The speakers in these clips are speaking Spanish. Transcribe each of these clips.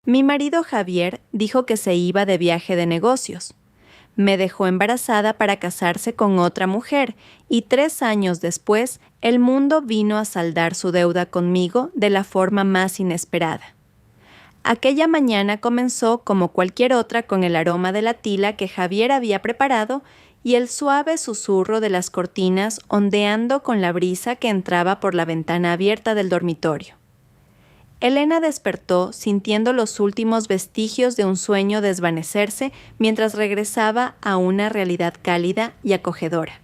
Mi marido Javier dijo que se iba de viaje de negocios. Me dejó embarazada para casarse con otra mujer y 3 años después el mundo vino a saldar su deuda conmigo de la forma más inesperada. Aquella mañana comenzó como cualquier otra con el aroma de la tila que Javier había preparado y el suave susurro de las cortinas ondeando con la brisa que entraba por la ventana abierta del dormitorio. Elena despertó sintiendo los últimos vestigios de un sueño desvanecerse mientras regresaba a una realidad cálida y acogedora.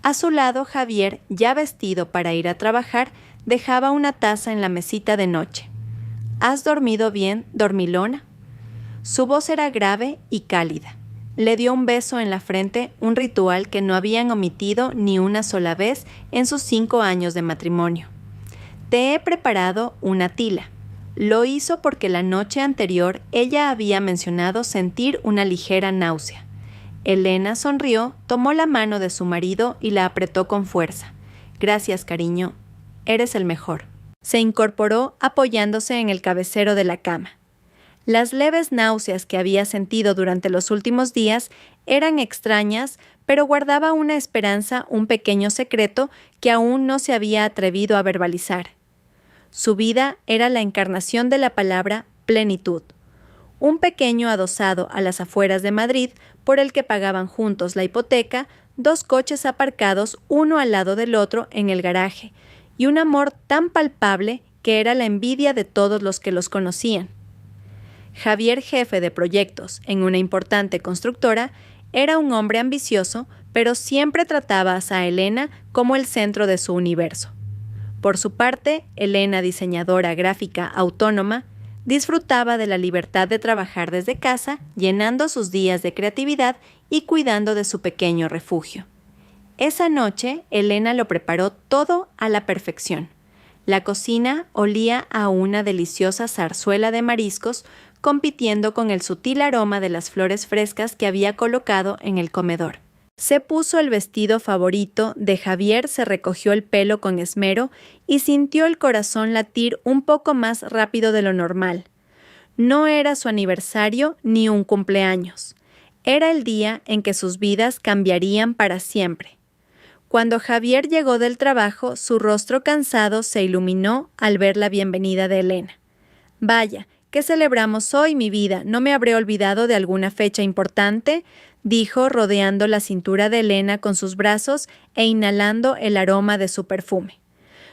A su lado, Javier, ya vestido para ir a trabajar, dejaba una taza en la mesita de noche. ¿Has dormido bien, dormilona? Su voz era grave y cálida. Le dio un beso en la frente, un ritual que no habían omitido ni una sola vez en sus 5 años de matrimonio. Te he preparado una tila. Lo hizo porque la noche anterior ella había mencionado sentir una ligera náusea. Elena sonrió, tomó la mano de su marido y la apretó con fuerza. Gracias, cariño. Eres el mejor. Se incorporó apoyándose en el cabecero de la cama. Las leves náuseas que había sentido durante los últimos días eran extrañas, pero guardaba una esperanza, un pequeño secreto que aún no se había atrevido a verbalizar. Su vida era la encarnación de la palabra plenitud. Un pequeño adosado a las afueras de Madrid, por el que pagaban juntos la hipoteca, 2 coches aparcados uno al lado del otro en el garaje, y un amor tan palpable que era la envidia de todos los que los conocían. Javier, jefe de proyectos en una importante constructora, era un hombre ambicioso, pero siempre trataba a Elena como el centro de su universo. Por su parte, Elena, diseñadora gráfica autónoma, disfrutaba de la libertad de trabajar desde casa, llenando sus días de creatividad y cuidando de su pequeño refugio. Esa noche, Elena lo preparó todo a la perfección. La cocina olía a una deliciosa zarzuela de mariscos, compitiendo con el sutil aroma de las flores frescas que había colocado en el comedor. Se puso el vestido favorito de Javier, se recogió el pelo con esmero y sintió el corazón latir un poco más rápido de lo normal. No era su aniversario ni un cumpleaños. Era el día en que sus vidas cambiarían para siempre. Cuando Javier llegó del trabajo, su rostro cansado se iluminó al ver la bienvenida de Elena. «Vaya, ¿qué celebramos hoy, mi vida? ¿No me habré olvidado de alguna fecha importante?», dijo, rodeando la cintura de Elena con sus brazos e inhalando el aroma de su perfume.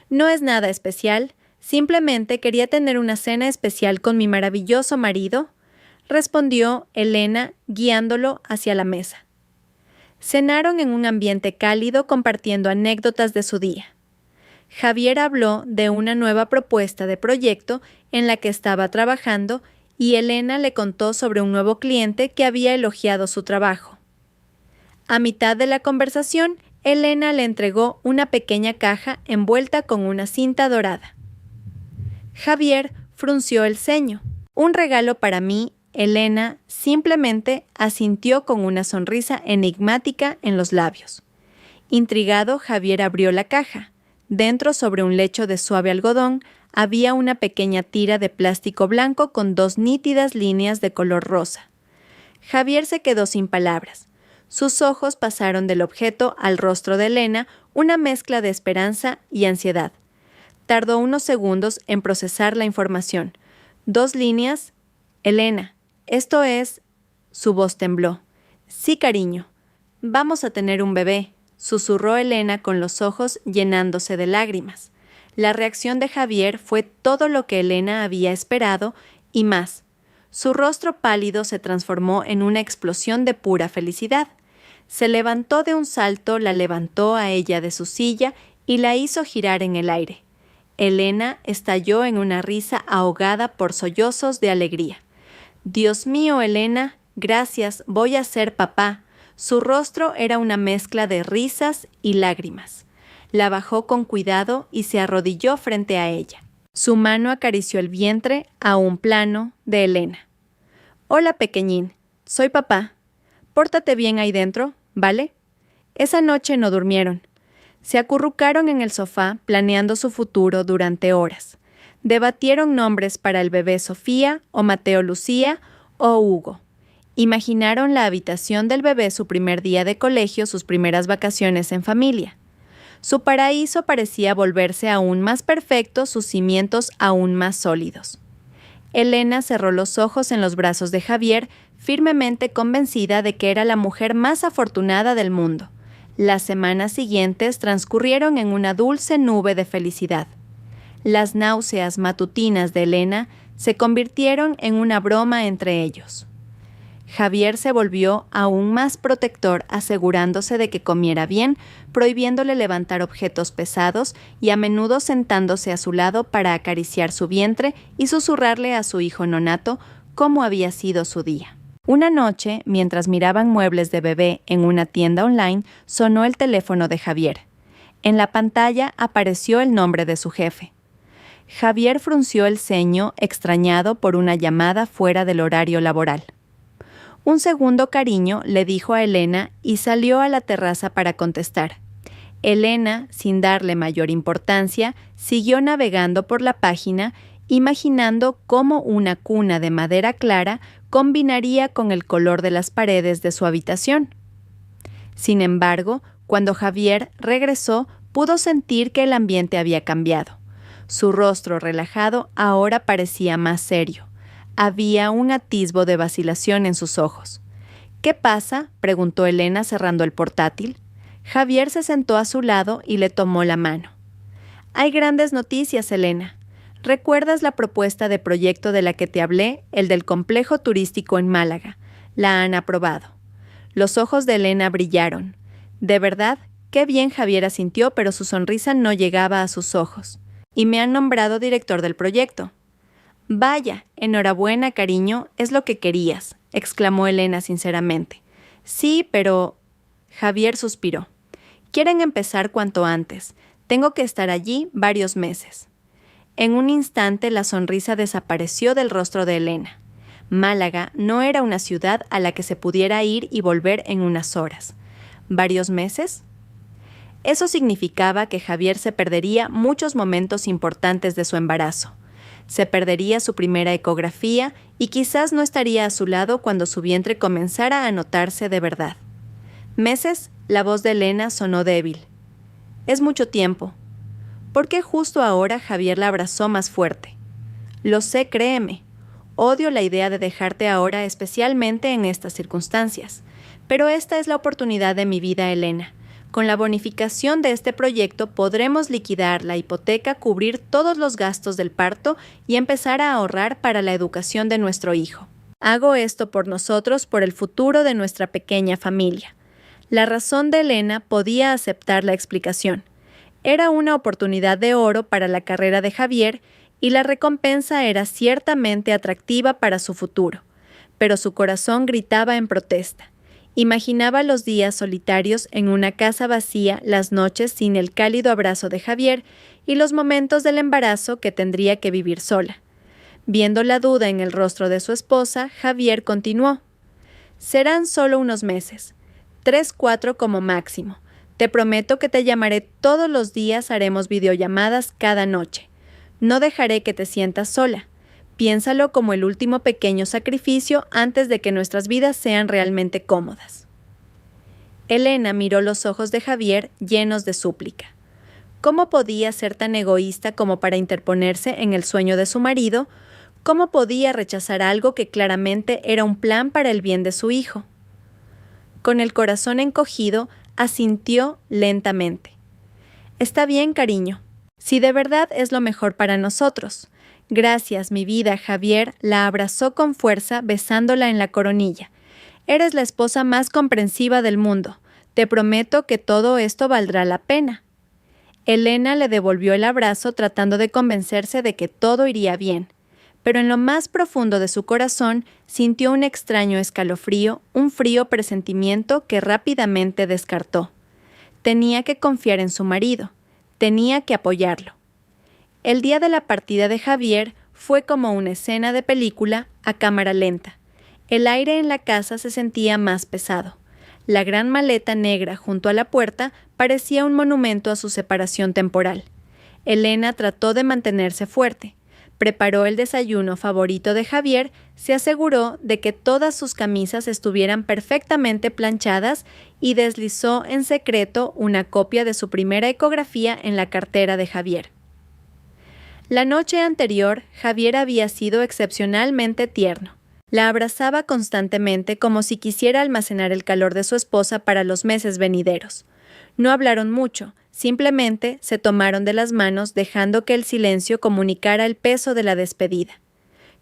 «No es nada especial, simplemente quería tener una cena especial con mi maravilloso marido», respondió Elena, guiándolo hacia la mesa. Cenaron en un ambiente cálido, compartiendo anécdotas de su día. Javier habló de una nueva propuesta de proyecto en la que estaba trabajando y Elena le contó sobre un nuevo cliente que había elogiado su trabajo. A mitad de la conversación, Elena le entregó una pequeña caja envuelta con una cinta dorada. Javier frunció el ceño. «Un regalo para mí», Elena simplemente asintió con una sonrisa enigmática en los labios. Intrigado, Javier abrió la caja. Dentro, sobre un lecho de suave algodón, había una pequeña tira de plástico blanco con 2 nítidas líneas de color rosa. Javier se quedó sin palabras. Sus ojos pasaron del objeto al rostro de Elena, una mezcla de esperanza y ansiedad. Tardó unos segundos en procesar la información. 2 líneas. «Elena, esto es...». Su voz tembló. «Sí, cariño. Vamos a tener un bebé», susurró Elena con los ojos llenándose de lágrimas. La reacción de Javier fue todo lo que Elena había esperado y más. Su rostro pálido se transformó en una explosión de pura felicidad. Se levantó de un salto, la levantó a ella de su silla y la hizo girar en el aire. Elena estalló en una risa ahogada por sollozos de alegría. «Dios mío, Elena, gracias, voy a ser papá». Su rostro era una mezcla de risas y lágrimas. La bajó con cuidado y se arrodilló frente a ella. Su mano acarició el vientre aún plano de Elena. «Hola, pequeñín, soy papá. Pórtate bien ahí dentro, ¿vale?». Esa noche no durmieron. Se acurrucaron en el sofá planeando su futuro durante horas. Debatieron nombres para el bebé Sofía o Mateo Lucía o Hugo. Imaginaron la habitación del bebé su primer día de colegio, sus primeras vacaciones en familia. Su paraíso parecía volverse aún más perfecto, sus cimientos aún más sólidos. Elena cerró los ojos en los brazos de Javier, firmemente convencida de que era la mujer más afortunada del mundo. Las semanas siguientes transcurrieron en una dulce nube de felicidad. Las náuseas matutinas de Elena se convirtieron en una broma entre ellos. Javier se volvió aún más protector, asegurándose de que comiera bien, prohibiéndole levantar objetos pesados y a menudo sentándose a su lado para acariciar su vientre y susurrarle a su hijo nonato cómo había sido su día. Una noche, mientras miraban muebles de bebé en una tienda online, sonó el teléfono de Javier. En la pantalla apareció el nombre de su jefe. Javier frunció el ceño, extrañado por una llamada fuera del horario laboral. Un segundo cariño, le dijo a Elena y salió a la terraza para contestar. Elena, sin darle mayor importancia, siguió navegando por la página, imaginando cómo una cuna de madera clara combinaría con el color de las paredes de su habitación. Sin embargo, cuando Javier regresó, pudo sentir que el ambiente había cambiado. Su rostro relajado ahora parecía más serio. Había un atisbo de vacilación en sus ojos. ¿Qué pasa?, preguntó Elena cerrando el portátil. Javier se sentó a su lado y le tomó la mano. Hay grandes noticias, Elena. ¿Recuerdas la propuesta de proyecto de la que te hablé, el del complejo turístico en Málaga? La han aprobado. Los ojos de Elena brillaron. De verdad, qué bien Javier asintió, pero su sonrisa no llegaba a sus ojos. Y me han nombrado director del proyecto. Vaya, enhorabuena, cariño, es lo que querías, exclamó Elena sinceramente. Sí, pero... Javier suspiró. Quieren empezar cuanto antes. Tengo que estar allí varios meses. En un instante la sonrisa desapareció del rostro de Elena. Málaga no era una ciudad a la que se pudiera ir y volver en unas horas. ¿Varios meses? Eso significaba que Javier se perdería muchos momentos importantes de su embarazo. Se perdería su primera ecografía y quizás no estaría a su lado cuando su vientre comenzara a notarse de verdad. ¿Meses? La voz de Elena sonó débil. Es mucho tiempo. ¿Por qué justo ahora Javier la abrazó más fuerte? Lo sé, créeme. Odio la idea de dejarte ahora, especialmente en estas circunstancias. Pero esta es la oportunidad de mi vida, Elena. Con la bonificación de este proyecto podremos liquidar la hipoteca, cubrir todos los gastos del parto y empezar a ahorrar para la educación de nuestro hijo. Hago esto por nosotros, por el futuro de nuestra pequeña familia. La razón de Elena podía aceptar la explicación. Era una oportunidad de oro para la carrera de Javier y la recompensa era ciertamente atractiva para su futuro. Pero su corazón gritaba en protesta. Imaginaba los días solitarios en una casa vacía, las noches sin el cálido abrazo de Javier y los momentos del embarazo que tendría que vivir sola. Viendo la duda en el rostro de su esposa, Javier continuó. Serán solo unos meses, 3-4 como máximo. Te prometo que te llamaré todos los días, haremos videollamadas cada noche. No dejaré que te sientas sola. Piénsalo como el último pequeño sacrificio antes de que nuestras vidas sean realmente cómodas. Elena miró los ojos de Javier llenos de súplica. ¿Cómo podía ser tan egoísta como para interponerse en el sueño de su marido? ¿Cómo podía rechazar algo que claramente era un plan para el bien de su hijo? Con el corazón encogido, asintió lentamente. Está bien, cariño. Si de verdad es lo mejor para nosotros. Gracias, mi vida, Javier la abrazó con fuerza, besándola en la coronilla. Eres la esposa más comprensiva del mundo. Te prometo que todo esto valdrá la pena. Elena le devolvió el abrazo tratando de convencerse de que todo iría bien. Pero en lo más profundo de su corazón sintió un extraño escalofrío, un frío presentimiento que rápidamente descartó. Tenía que confiar en su marido. Tenía que apoyarlo. El día de la partida de Javier fue como una escena de película a cámara lenta. El aire en la casa se sentía más pesado. La gran maleta negra junto a la puerta parecía un monumento a su separación temporal. Elena trató de mantenerse fuerte. Preparó el desayuno favorito de Javier, se aseguró de que todas sus camisas estuvieran perfectamente planchadas y deslizó en secreto una copia de su primera ecografía en la cartera de Javier. La noche anterior, Javier había sido excepcionalmente tierno. La abrazaba constantemente como si quisiera almacenar el calor de su esposa para los meses venideros. No hablaron mucho, simplemente se tomaron de las manos dejando que el silencio comunicara el peso de la despedida.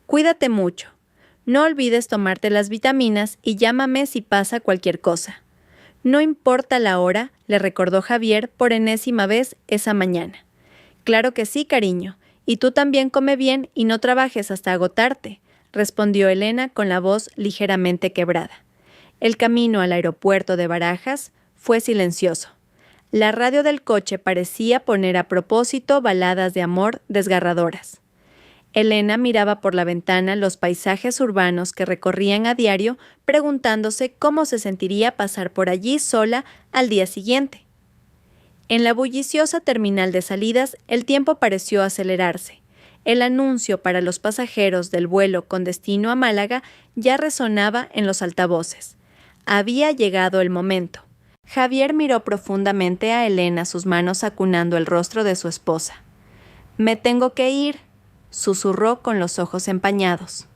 Cuídate mucho. No olvides tomarte las vitaminas y llámame si pasa cualquier cosa. No importa la hora, le recordó Javier por enésima vez esa mañana. Claro que sí, cariño. Y tú también come bien y no trabajes hasta agotarte, respondió Elena con la voz ligeramente quebrada. El camino al aeropuerto de Barajas fue silencioso. La radio del coche parecía poner a propósito baladas de amor desgarradoras. Elena miraba por la ventana los paisajes urbanos que recorrían a diario, preguntándose cómo se sentiría pasar por allí sola al día siguiente. En la bulliciosa terminal de salidas, el tiempo pareció acelerarse. El anuncio para los pasajeros del vuelo con destino a Málaga ya resonaba en los altavoces. Había llegado el momento. Javier miró profundamente a Elena, sus manos acunando el rostro de su esposa. «Me tengo que ir», susurró con los ojos empañados.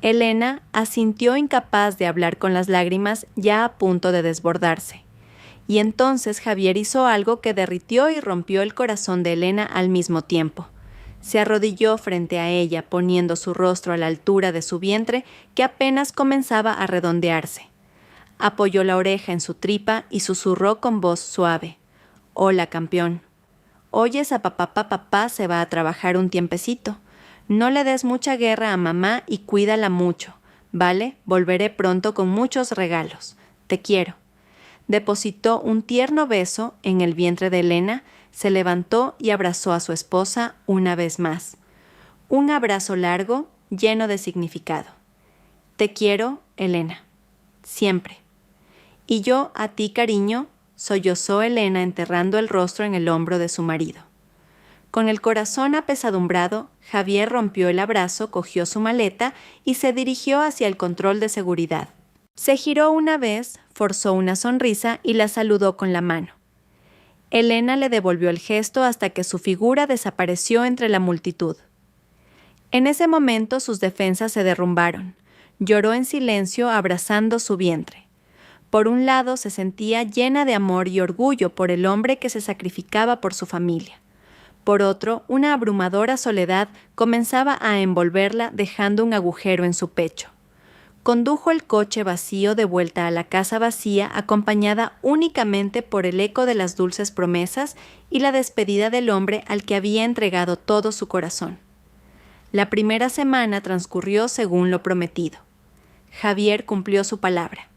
Elena asintió incapaz de hablar con las lágrimas ya a punto de desbordarse. Y entonces Javier hizo algo que derritió y rompió el corazón de Elena al mismo tiempo. Se arrodilló frente a ella, poniendo su rostro a la altura de su vientre, que apenas comenzaba a redondearse. Apoyó la oreja en su tripa y susurró con voz suave. «Hola, campeón. Oyes a papá se va a trabajar un tiempecito. No le des mucha guerra a mamá y cuídala mucho, ¿vale? Volveré pronto con muchos regalos. Te quiero». Depositó un tierno beso en el vientre de Elena, se levantó y abrazó a su esposa una vez más. Un abrazo largo, lleno de significado. «Te quiero, Elena. Siempre». «Y yo a ti, cariño», sollozó Elena enterrando el rostro en el hombro de su marido. Con el corazón apesadumbrado, Javier rompió el abrazo, cogió su maleta y se dirigió hacia el control de seguridad. Se giró una vez, forzó una sonrisa y la saludó con la mano. Elena le devolvió el gesto hasta que su figura desapareció entre la multitud. En ese momento sus defensas se derrumbaron. Lloró en silencio abrazando su vientre. Por un lado se sentía llena de amor y orgullo por el hombre que se sacrificaba por su familia. Por otro, una abrumadora soledad comenzaba a envolverla dejando un agujero en su pecho. Condujo el coche vacío de vuelta a la casa vacía, acompañada únicamente por el eco de las dulces promesas y la despedida del hombre al que había entregado todo su corazón. La primera semana transcurrió según lo prometido. Javier cumplió su palabra.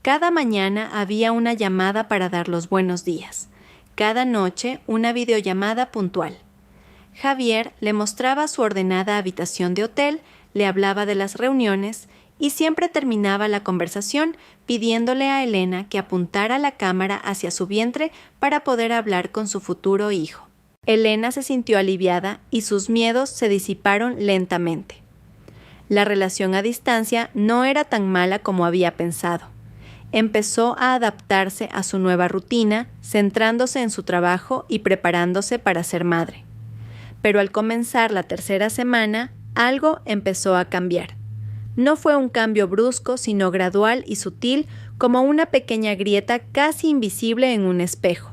Cada mañana había una llamada para dar los buenos días. Cada noche una videollamada puntual. Javier le mostraba su ordenada habitación de hotel, le hablaba de las reuniones y siempre terminaba la conversación pidiéndole a Elena que apuntara la cámara hacia su vientre para poder hablar con su futuro hijo. Elena se sintió aliviada y sus miedos se disiparon lentamente. La relación a distancia no era tan mala como había pensado. Empezó a adaptarse a su nueva rutina, centrándose en su trabajo y preparándose para ser madre. Pero al comenzar la tercera semana, algo empezó a cambiar. No fue un cambio brusco, sino gradual y sutil, como una pequeña grieta casi invisible en un espejo.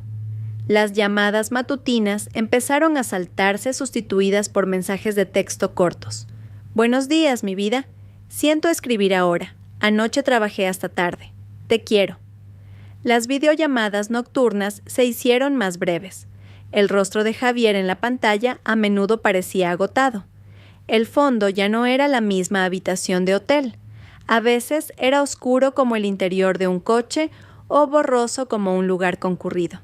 Las llamadas matutinas empezaron a saltarse, sustituidas por mensajes de texto cortos. «Buenos días, mi vida. Siento escribir ahora. Anoche trabajé hasta tarde. Te quiero». Las videollamadas nocturnas se hicieron más breves. El rostro de Javier en la pantalla a menudo parecía agotado. El fondo ya no era la misma habitación de hotel. A veces era oscuro como el interior de un coche o borroso como un lugar concurrido.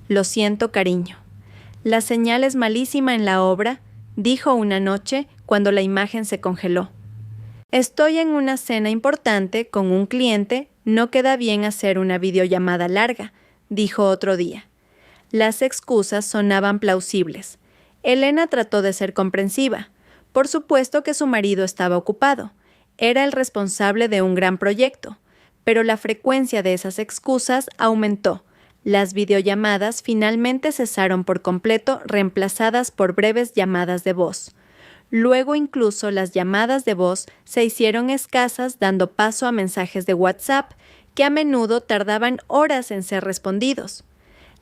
«Lo siento, cariño. La señal es malísima en la obra», dijo una noche cuando la imagen se congeló. «Estoy en una cena importante con un cliente. No queda bien hacer una videollamada larga», dijo otro día. Las excusas sonaban plausibles. Elena trató de ser comprensiva. Por supuesto que su marido estaba ocupado. Era el responsable de un gran proyecto. Pero la frecuencia de esas excusas aumentó. Las videollamadas finalmente cesaron por completo, reemplazadas por breves llamadas de voz. Luego incluso las llamadas de voz se hicieron escasas, dando paso a mensajes de WhatsApp, que a menudo tardaban horas en ser respondidos.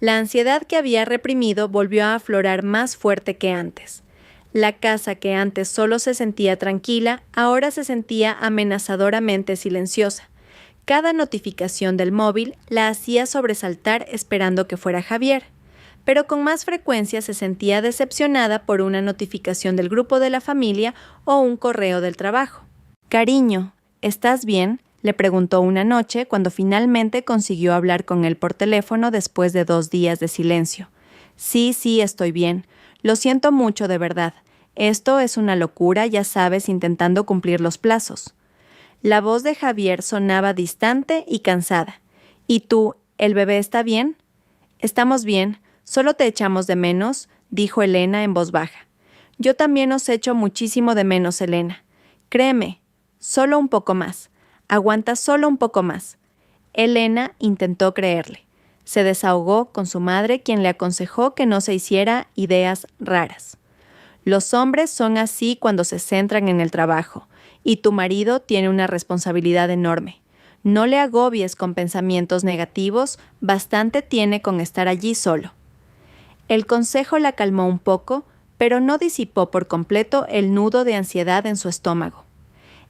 La ansiedad que había reprimido volvió a aflorar más fuerte que antes. La casa que antes solo se sentía tranquila, ahora se sentía amenazadoramente silenciosa. Cada notificación del móvil la hacía sobresaltar esperando que fuera Javier, pero con más frecuencia se sentía decepcionada por una notificación del grupo de la familia o un correo del trabajo. «Cariño, ¿estás bien?», le preguntó una noche cuando finalmente consiguió hablar con él por teléfono después de 2 días de silencio. «Sí, estoy bien. Lo siento mucho, de verdad. Esto es una locura, ya sabes, intentando cumplir los plazos». La voz de Javier sonaba distante y cansada. «¿Y tú, el bebé está bien?» «Estamos bien, solo te echamos de menos», dijo Elena en voz baja. «Yo también os echo muchísimo de menos, Elena. Créeme, solo un poco más. Aguanta solo un poco más». Elena intentó creerle. Se desahogó con su madre, quien le aconsejó que no se hiciera ideas raras. «Los hombres son así cuando se centran en el trabajo. Y tu marido tiene una responsabilidad enorme. No le agobies con pensamientos negativos, bastante tiene con estar allí solo». El consejo la calmó un poco, pero no disipó por completo el nudo de ansiedad en su estómago.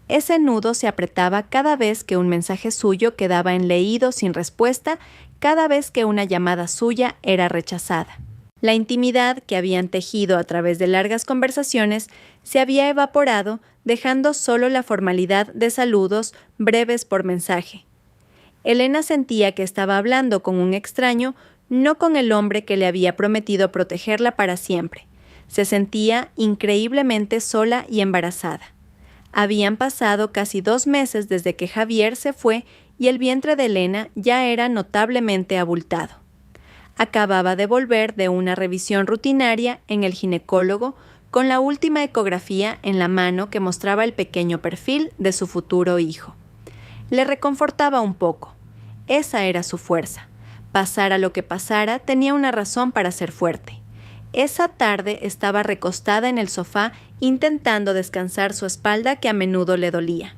Ese nudo se apretaba cada vez que un mensaje suyo quedaba en leído sin respuesta, cada vez que una llamada suya era rechazada. La intimidad que habían tejido a través de largas conversaciones se había evaporado, dejando solo la formalidad de saludos breves por mensaje. Elena sentía que estaba hablando con un extraño, no con el hombre que le había prometido protegerla para siempre. Se sentía increíblemente sola y embarazada. Habían pasado casi 2 meses desde que Javier se fue y el vientre de Elena ya era notablemente abultado. Acababa de volver de una revisión rutinaria en el ginecólogo con la última ecografía en la mano que mostraba el pequeño perfil de su futuro hijo. Le reconfortaba un poco. Esa era su fuerza. Pasara lo que pasara, tenía una razón para ser fuerte. Esa tarde estaba recostada en el sofá intentando descansar su espalda que a menudo le dolía.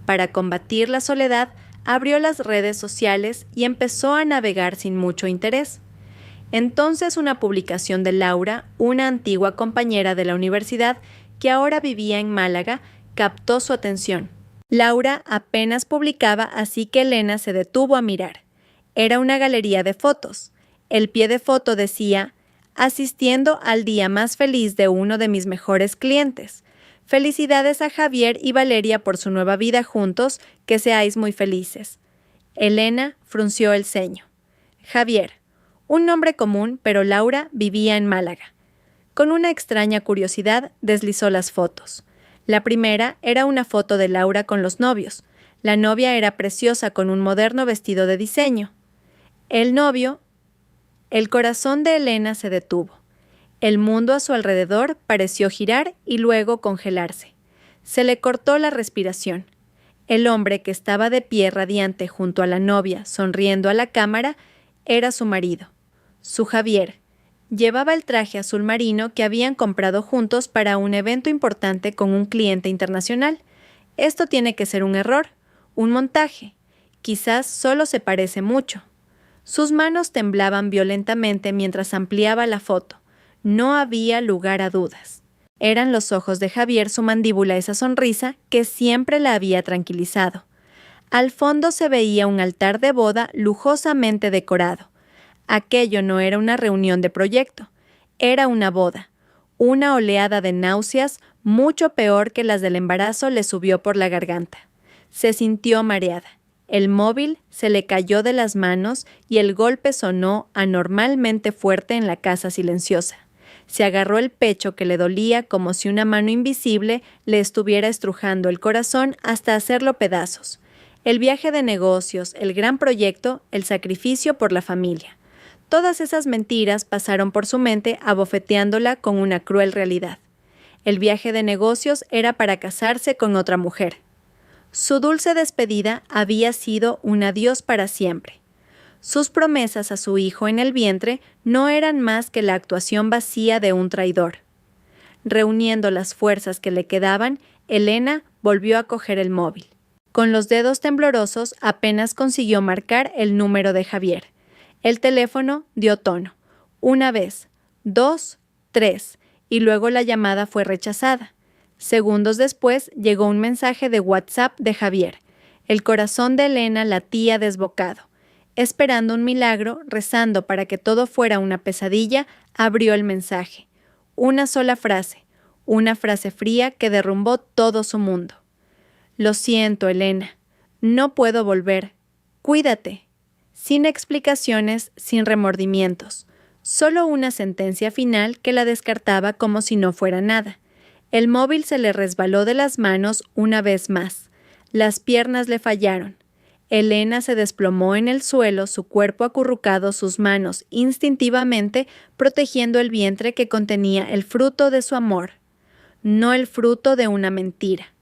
Para combatir la soledad, abrió las redes sociales y empezó a navegar sin mucho interés. Entonces una publicación de Laura, una antigua compañera de la universidad que ahora vivía en Málaga, captó su atención. Laura apenas publicaba, así que Elena se detuvo a mirar. Era una galería de fotos. El pie de foto decía: «Asistiendo al día más feliz de uno de mis mejores clientes. Felicidades a Javier y Valeria por su nueva vida juntos, que seáis muy felices». Elena frunció el ceño. Javier, un nombre común, pero Laura vivía en Málaga. Con una extraña curiosidad deslizó las fotos. La primera era una foto de Laura con los novios. La novia era preciosa con un moderno vestido de diseño. El novio. El corazón de Elena se detuvo. El mundo a su alrededor pareció girar y luego congelarse. Se le cortó la respiración. El hombre que estaba de pie radiante junto a la novia, sonriendo a la cámara, era su marido, su Javier. Llevaba el traje azul marino que habían comprado juntos para un evento importante con un cliente internacional. Esto tiene que ser un error, un montaje. Quizás solo se parece mucho. Sus manos temblaban violentamente mientras ampliaba la foto. No había lugar a dudas. Eran los ojos de Javier, su mandíbula, esa sonrisa que siempre la había tranquilizado. Al fondo se veía un altar de boda lujosamente decorado. Aquello no era una reunión de proyecto, era una boda. Una oleada de náuseas, mucho peor que las del embarazo, le subió por la garganta. Se sintió mareada. El móvil se le cayó de las manos y el golpe sonó anormalmente fuerte en la casa silenciosa. Se agarró el pecho que le dolía como si una mano invisible le estuviera estrujando el corazón hasta hacerlo pedazos. El viaje de negocios, el gran proyecto, el sacrificio por la familia. Todas esas mentiras pasaron por su mente abofeteándola con una cruel realidad. El viaje de negocios era para casarse con otra mujer. Su dulce despedida había sido un adiós para siempre. Sus promesas a su hijo en el vientre no eran más que la actuación vacía de un traidor. Reuniendo las fuerzas que le quedaban, Elena volvió a coger el móvil. Con los dedos temblorosos apenas consiguió marcar el número de Javier. El teléfono dio tono. Una vez, 2, 3, y luego la llamada fue rechazada. Segundos después llegó un mensaje de WhatsApp de Javier. El corazón de Elena latía desbocado. Esperando un milagro, rezando para que todo fuera una pesadilla, abrió el mensaje. Una sola frase, una frase fría que derrumbó todo su mundo. Lo siento, Elena. No puedo volver. Cuídate. Sin explicaciones, sin remordimientos. Solo una sentencia final que la descartaba como si no fuera nada. El móvil se le resbaló de las manos una vez más. Las piernas le fallaron. Elena se desplomó en el suelo, su cuerpo acurrucado, sus manos instintivamente protegiendo el vientre que contenía el fruto de su amor. No el fruto de una mentira.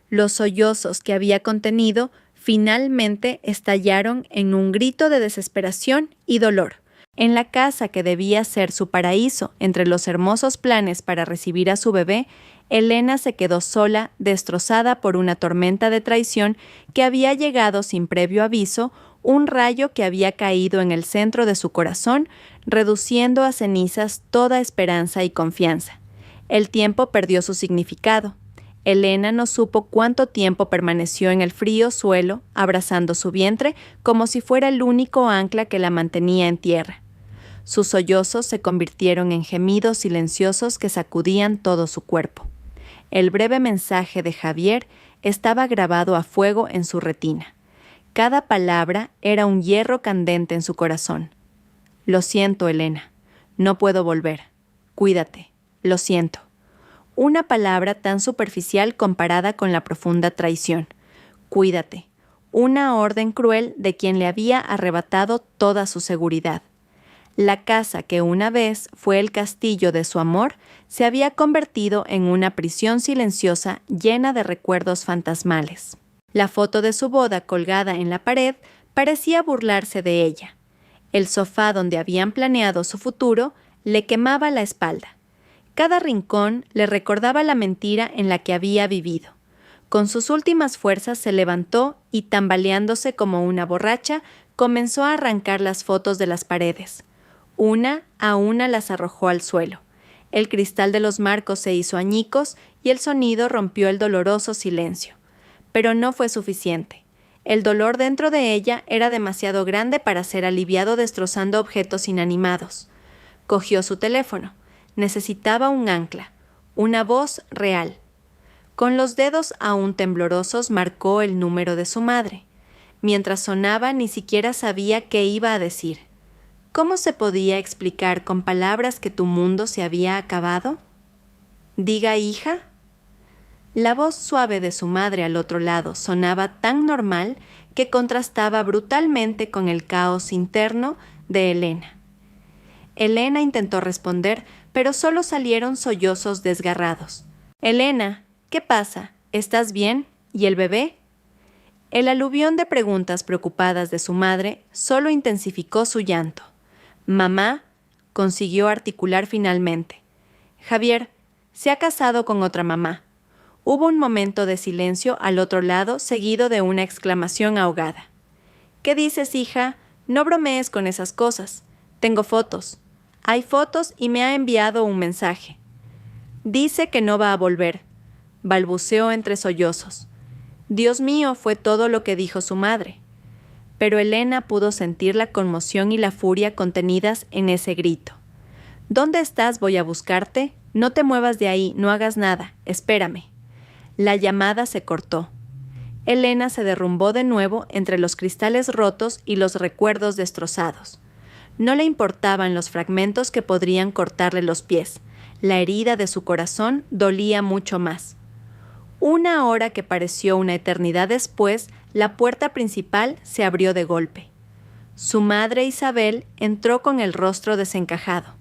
Los sollozos que había contenido finalmente estallaron en un grito de desesperación y dolor. En la casa que debía ser su paraíso, entre los hermosos planes para recibir a su bebé, Elena se quedó sola, destrozada por una tormenta de traición que había llegado sin previo aviso, un rayo que había caído en el centro de su corazón, reduciendo a cenizas toda esperanza y confianza. El tiempo perdió su significado. Elena no supo cuánto tiempo permaneció en el frío suelo, abrazando su vientre como si fuera el único ancla que la mantenía en tierra. Sus sollozos se convirtieron en gemidos silenciosos que sacudían todo su cuerpo. El breve mensaje de Javier estaba grabado a fuego en su retina. Cada palabra era un hierro candente en su corazón. Lo siento, Elena. No puedo volver. Cuídate. Lo siento. Una palabra tan superficial comparada con la profunda traición. Cuídate. Una orden cruel de quien le había arrebatado toda su seguridad. La casa que una vez fue el castillo de su amor se había convertido en una prisión silenciosa llena de recuerdos fantasmales. La foto de su boda colgada en la pared parecía burlarse de ella. El sofá donde habían planeado su futuro le quemaba la espalda. Cada rincón le recordaba la mentira en la que había vivido. Con sus últimas fuerzas se levantó y, tambaleándose como una borracha, comenzó a arrancar las fotos de las paredes. Una a una las arrojó al suelo. El cristal de los marcos se hizo añicos y el sonido rompió el doloroso silencio. Pero no fue suficiente. El dolor dentro de ella era demasiado grande para ser aliviado destrozando objetos inanimados. Cogió su teléfono. Necesitaba un ancla, una voz real. Con los dedos aún temblorosos marcó el número de su madre. Mientras sonaba ni siquiera sabía qué iba a decir. ¿Cómo se podía explicar con palabras que tu mundo se había acabado? ¿Diga, hija? La voz suave de su madre al otro lado sonaba tan normal que contrastaba brutalmente con el caos interno de Elena. Elena intentó responder, pero solo salieron sollozos desgarrados. Elena, ¿qué pasa? ¿Estás bien? ¿Y el bebé? El aluvión de preguntas preocupadas de su madre solo intensificó su llanto. Mamá, consiguió articular finalmente. Javier, se ha casado con otra mamá. Hubo un momento de silencio al otro lado, seguido de una exclamación ahogada. ¿Qué dices, hija? No bromees con esas cosas. Tengo fotos. Hay fotos y me ha enviado un mensaje. Dice que no va a volver. Balbuceó entre sollozos. Dios mío, fue todo lo que dijo su madre. Pero Elena pudo sentir la conmoción y la furia contenidas en ese grito. ¿Dónde estás? Voy a buscarte. No te muevas de ahí, no hagas nada. Espérame. La llamada se cortó. Elena se derrumbó de nuevo entre los cristales rotos y los recuerdos destrozados. No le importaban los fragmentos que podrían cortarle los pies. La herida de su corazón dolía mucho más. Una hora que pareció una eternidad después, la puerta principal se abrió de golpe. Su madre Isabel entró con el rostro desencajado.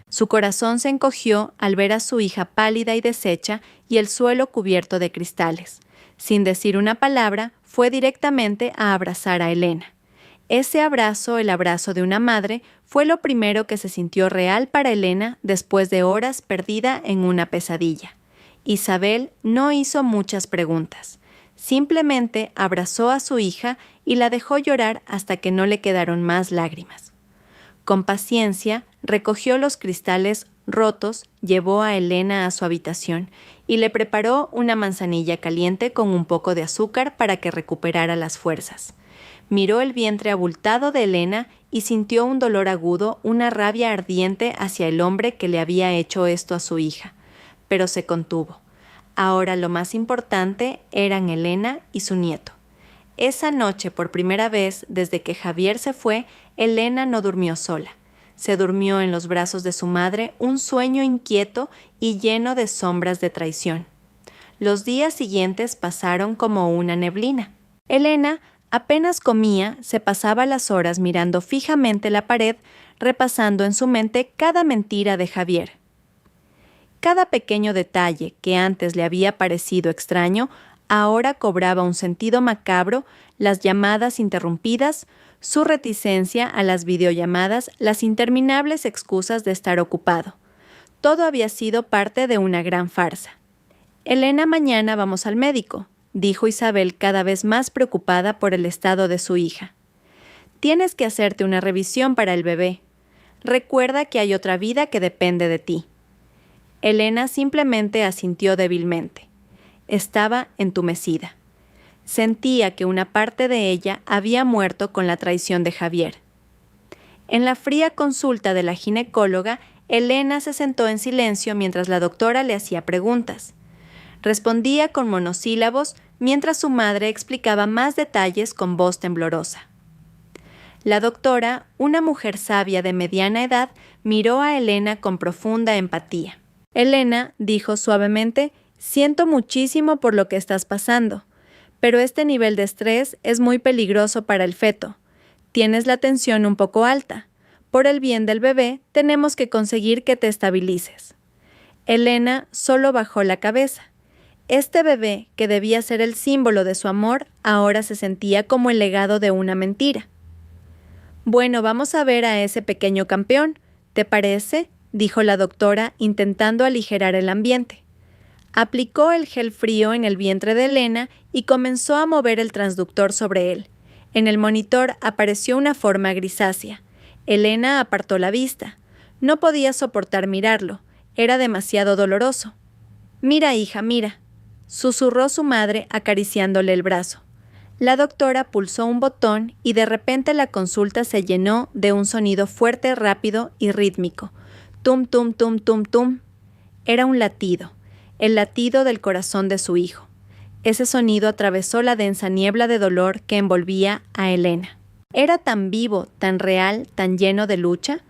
Su corazón se encogió al ver a su hija pálida y deshecha y el suelo cubierto de cristales. Sin decir una palabra, fue directamente a abrazar a Elena. Ese abrazo, el abrazo de una madre, fue lo primero que se sintió real para Elena después de horas perdida en una pesadilla. Isabel no hizo muchas preguntas. Simplemente abrazó a su hija y la dejó llorar hasta que no le quedaron más lágrimas. Con paciencia, recogió los cristales rotos, llevó a Elena a su habitación y le preparó una manzanilla caliente con un poco de azúcar para que recuperara las fuerzas. Miró el vientre abultado de Elena y sintió un dolor agudo, una rabia ardiente hacia el hombre que le había hecho esto a su hija, pero se contuvo. Ahora lo más importante eran Elena y su nieto. Esa noche, por primera vez desde que Javier se fue, Elena no durmió sola. Se durmió en los brazos de su madre, un sueño inquieto y lleno de sombras de traición. Los días siguientes pasaron como una neblina. Elena apenas comía, se pasaba las horas mirando fijamente la pared, repasando en su mente cada mentira de Javier. Cada pequeño detalle que antes le había parecido extraño, ahora cobraba un sentido macabro: las llamadas interrumpidas, su reticencia a las videollamadas, las interminables excusas de estar ocupado. Todo había sido parte de una gran farsa. «Elena, mañana vamos al médico», dijo Isabel cada vez más preocupada por el estado de su hija. «Tienes que hacerte una revisión para el bebé. Recuerda que hay otra vida que depende de ti». Elena simplemente asintió débilmente. Estaba entumecida. Sentía que una parte de ella había muerto con la traición de Javier. En la fría consulta de la ginecóloga, Elena se sentó en silencio mientras la doctora le hacía preguntas. Respondía con monosílabos mientras su madre explicaba más detalles con voz temblorosa. La doctora, una mujer sabia de mediana edad, miró a Elena con profunda empatía. «Elena», dijo suavemente, «siento muchísimo por lo que estás pasando. Pero este nivel de estrés es muy peligroso para el feto. Tienes la tensión un poco alta. Por el bien del bebé, tenemos que conseguir que te estabilices». Elena solo bajó la cabeza. Este bebé, que debía ser el símbolo de su amor, ahora se sentía como el legado de una mentira. «Bueno, vamos a ver a ese pequeño campeón, ¿te parece?», dijo la doctora, intentando aligerar el ambiente. Aplicó el gel frío en el vientre de Elena y comenzó a mover el transductor sobre él. En el monitor apareció una forma grisácea. Elena apartó la vista. No podía soportar mirarlo. Era demasiado doloroso. «Mira, hija, mira», susurró su madre acariciándole el brazo. La doctora pulsó un botón y de repente la consulta se llenó de un sonido fuerte, rápido y rítmico. Tum, tum, tum, tum, tum. Era un latido. El latido del corazón de su hijo. Ese sonido atravesó la densa niebla de dolor que envolvía a Elena. Era tan vivo, tan real, tan lleno de lucha.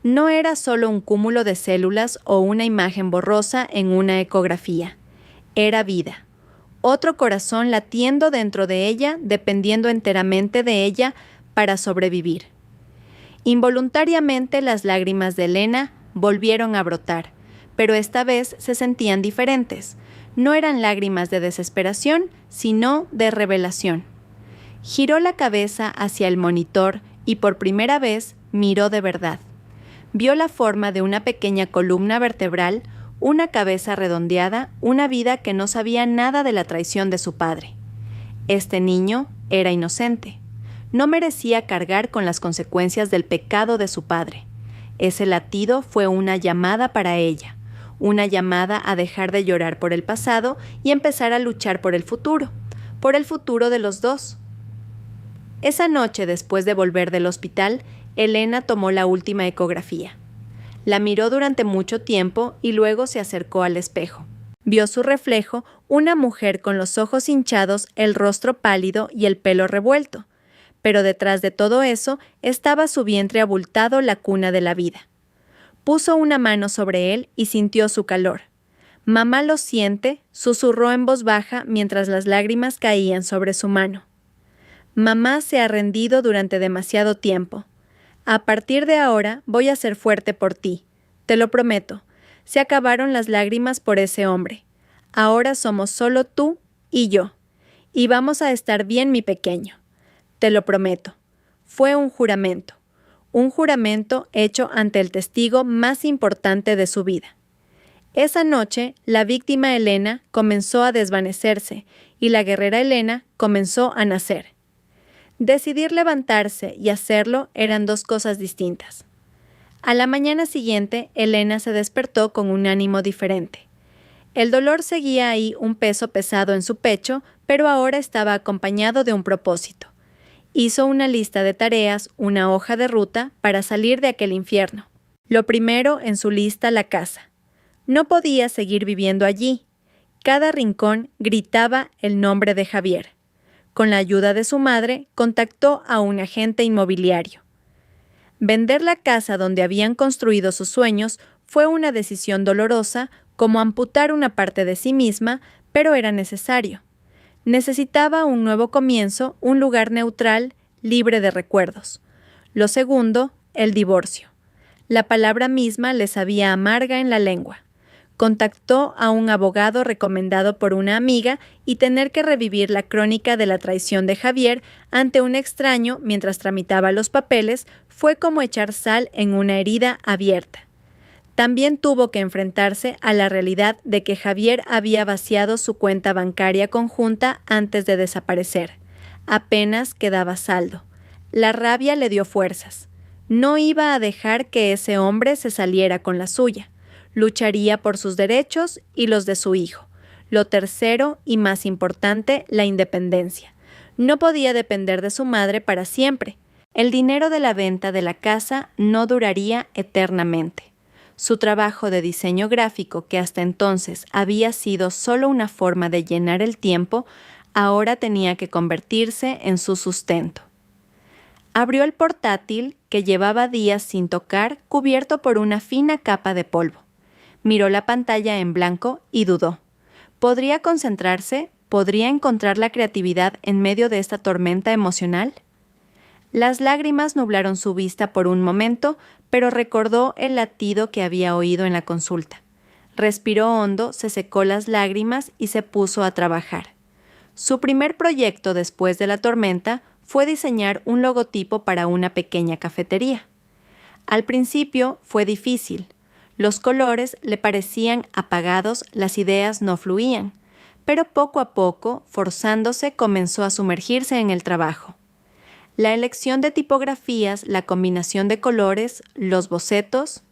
No era solo un cúmulo de células o una imagen borrosa en una ecografía. Era vida. Otro corazón latiendo dentro de ella, dependiendo enteramente de ella para sobrevivir. Involuntariamente las lágrimas de Elena volvieron a brotar, pero esta vez se sentían diferentes. No eran lágrimas de desesperación, sino de revelación. Giró la cabeza hacia el monitor y por primera vez miró de verdad. Vio la forma de una pequeña columna vertebral, una cabeza redondeada, una vida que no sabía nada de la traición de su padre. Este niño era inocente. No merecía cargar con las consecuencias del pecado de su padre. Ese latido fue una llamada para ella, una llamada a dejar de llorar por el pasado y empezar a luchar por el futuro de los dos. Esa noche, después de volver del hospital, Elena tomó la última ecografía. La miró durante mucho tiempo y luego se acercó al espejo. Vio su reflejo, una mujer con los ojos hinchados, el rostro pálido y el pelo revuelto. Pero detrás de todo eso estaba su vientre abultado, la cuna de la vida. Puso una mano sobre él y sintió su calor. «Mamá lo siente», susurró en voz baja mientras las lágrimas caían sobre su mano. «Mamá se ha rendido durante demasiado tiempo. A partir de ahora voy a ser fuerte por ti. Te lo prometo, se acabaron las lágrimas por ese hombre. Ahora somos solo tú y yo. Y vamos a estar bien, mi pequeño. Te lo prometo. Fue un juramento hecho ante el testigo más importante de su vida. Esa noche, la víctima Elena comenzó a desvanecerse y la guerrera Elena comenzó a nacer. Decidir levantarse y hacerlo eran dos cosas distintas. A la mañana siguiente, Elena se despertó con un ánimo diferente. El dolor seguía ahí un peso pesado en su pecho, pero ahora estaba acompañado de un propósito. Hizo una lista de tareas, una hoja de ruta, para salir de aquel infierno. Lo primero en su lista, la casa. No podía seguir viviendo allí. Cada rincón gritaba el nombre de Javier. Con la ayuda de su madre, contactó a un agente inmobiliario. Vender la casa donde habían construido sus sueños fue una decisión dolorosa, como amputar una parte de sí misma, pero era necesario. Necesitaba un nuevo comienzo, un lugar neutral, libre de recuerdos. Lo segundo, el divorcio. La palabra misma le sabía amarga en la lengua. Contactó a un abogado recomendado por una amiga y tener que revivir la crónica de la traición de Javier ante un extraño mientras tramitaba los papeles fue como echar sal en una herida abierta. También tuvo que enfrentarse a la realidad de que Javier había vaciado su cuenta bancaria conjunta antes de desaparecer. Apenas quedaba saldo. La rabia le dio fuerzas. No iba a dejar que ese hombre se saliera con la suya. Lucharía por sus derechos y los de su hijo. Lo tercero y más importante, la independencia. No podía depender de su madre para siempre. El dinero de la venta de la casa no duraría eternamente. Su trabajo de diseño gráfico, que hasta entonces había sido solo una forma de llenar el tiempo, ahora tenía que convertirse en su sustento. Abrió el portátil, que llevaba días sin tocar, cubierto por una fina capa de polvo. Miró la pantalla en blanco y dudó. ¿Podría concentrarse? ¿Podría encontrar la creatividad en medio de esta tormenta emocional? Las lágrimas nublaron su vista por un momento, pero recordó el latido que había oído en la consulta. Respiró hondo, se secó las lágrimas y se puso a trabajar. Su primer proyecto después de la tormenta fue diseñar un logotipo para una pequeña cafetería. Al principio fue difícil. Los colores le parecían apagados, las ideas no fluían, pero poco a poco, forzándose, comenzó a sumergirse en el trabajo. La elección de tipografías, la combinación de colores, los bocetos,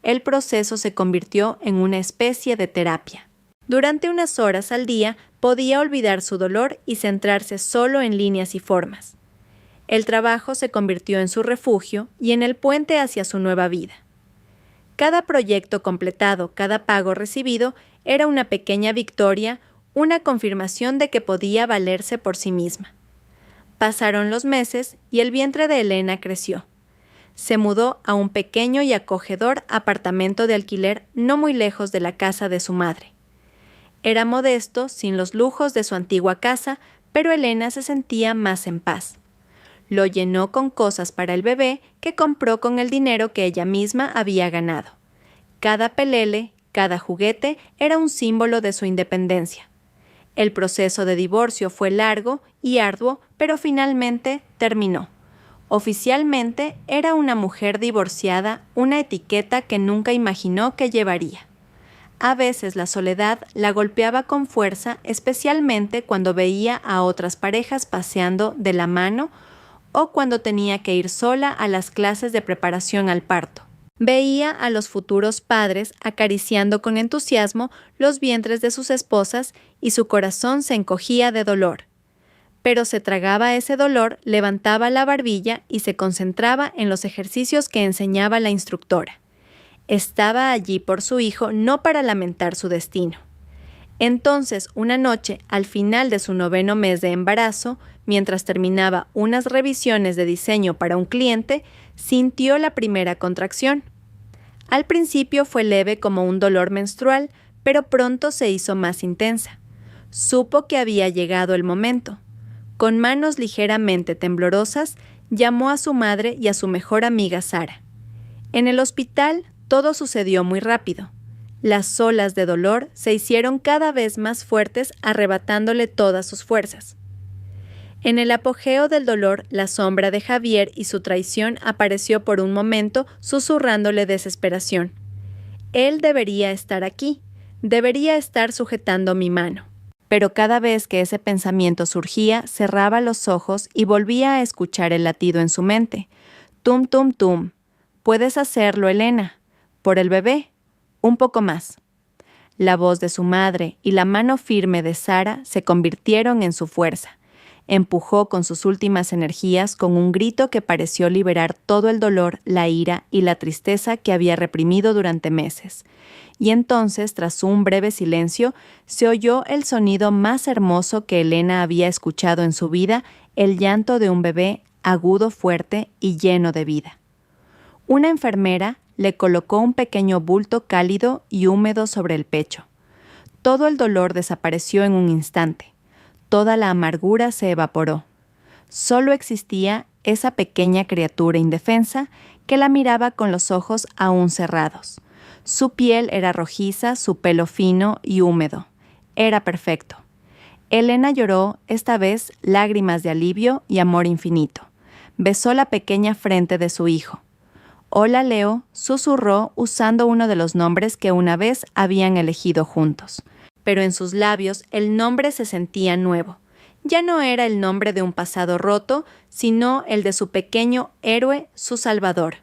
el proceso se convirtió en una especie de terapia. Durante unas horas al día podía olvidar su dolor y centrarse solo en líneas y formas. El trabajo se convirtió en su refugio y en el puente hacia su nueva vida. Cada proyecto completado, cada pago recibido, era una pequeña victoria, una confirmación de que podía valerse por sí misma. Pasaron los meses y el vientre de Elena creció. Se mudó a un pequeño y acogedor apartamento de alquiler no muy lejos de la casa de su madre. Era modesto, sin los lujos de su antigua casa, pero Elena se sentía más en paz. Lo llenó con cosas para el bebé que compró con el dinero que ella misma había ganado. Cada pelele, cada juguete era un símbolo de su independencia. El proceso de divorcio fue largo y arduo, pero finalmente terminó. Oficialmente era una mujer divorciada, una etiqueta que nunca imaginó que llevaría. A veces la soledad la golpeaba con fuerza, especialmente cuando veía a otras parejas paseando de la mano o cuando tenía que ir sola a las clases de preparación al parto. Veía a los futuros padres acariciando con entusiasmo los vientres de sus esposas y su corazón se encogía de dolor. Pero se tragaba ese dolor, levantaba la barbilla y se concentraba en los ejercicios que enseñaba la instructora. Estaba allí por su hijo, no para lamentar su destino. Entonces, una noche, al final de su 9º mes de embarazo, mientras terminaba unas revisiones de diseño para un cliente, sintió la primera contracción. Al principio fue leve como un dolor menstrual, pero pronto se hizo más intensa. Supo que había llegado el momento. Con manos ligeramente temblorosas, llamó a su madre y a su mejor amiga Sara. En el hospital, Todo sucedió muy rápido. Las olas de dolor se hicieron cada vez más fuertes, arrebatándole todas sus fuerzas. En el apogeo del dolor, la sombra de Javier y su traición apareció por un momento, susurrándole desesperación. Él debería estar aquí, debería estar sujetando mi mano. Pero cada vez que ese pensamiento surgía, cerraba los ojos y volvía a escuchar el latido en su mente. Tum, tum, tum. Puedes hacerlo, Elena. Por el bebé. Un poco más. La voz de su madre y la mano firme de Sara se convirtieron en su fuerza. Empujó con sus últimas energías con un grito que pareció liberar todo el dolor, la ira y la tristeza que había reprimido durante meses. Y entonces, tras un breve silencio, se oyó el sonido más hermoso que Elena había escuchado en su vida, el llanto de un bebé agudo, fuerte y lleno de vida. Una enfermera le colocó un pequeño bulto cálido y húmedo sobre el pecho. Todo el dolor desapareció en un instante. Toda la amargura se evaporó. Solo existía esa pequeña criatura indefensa que la miraba con los ojos aún cerrados. Su piel era rojiza, su pelo fino y húmedo. Era perfecto. Elena lloró, esta vez, lágrimas de alivio y amor infinito. Besó la pequeña frente de su hijo. «Hola, Leo», susurró usando uno de los nombres que una vez habían elegido juntos. Pero en sus labios el nombre se sentía nuevo. Ya no era el nombre de un pasado roto, sino el de su pequeño héroe, su salvador.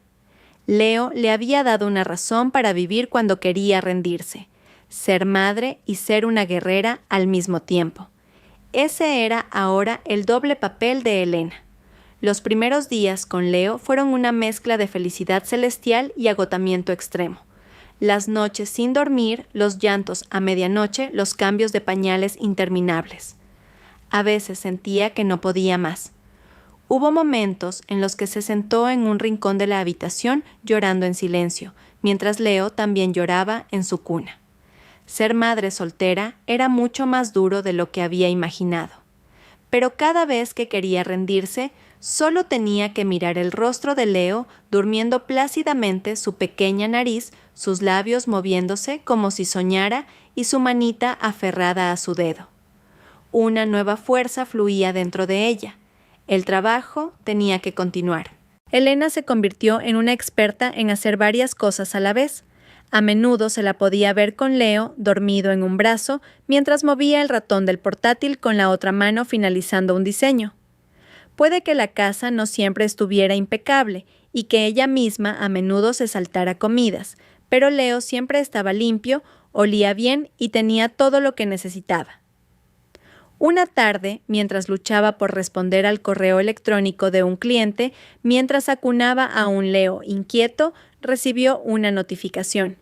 Leo le había dado una razón para vivir cuando quería rendirse, ser madre y ser una guerrera al mismo tiempo. Ese era ahora el doble papel de Elena. Los primeros días con Leo fueron una mezcla de felicidad celestial y agotamiento extremo. Las noches sin dormir, los llantos a medianoche, los cambios de pañales interminables. A veces sentía que no podía más. Hubo momentos en los que se sentó en un rincón de la habitación llorando en silencio, mientras Leo también lloraba en su cuna. Ser madre soltera era mucho más duro de lo que había imaginado. Pero cada vez que quería rendirse, solo tenía que mirar el rostro de Leo durmiendo plácidamente, su pequeña nariz, sus labios moviéndose como si soñara y su manita aferrada a su dedo. Una nueva fuerza fluía dentro de ella. El trabajo tenía que continuar. Elena se convirtió en una experta en hacer varias cosas a la vez. A menudo se la podía ver con Leo, dormido en un brazo, mientras movía el ratón del portátil con la otra mano finalizando un diseño. Puede que la casa no siempre estuviera impecable y que ella misma a menudo se saltara comidas, pero Leo siempre estaba limpio, olía bien y tenía todo lo que necesitaba. Una tarde, mientras luchaba por responder al correo electrónico de un cliente, mientras acunaba a un Leo inquieto, recibió una notificación.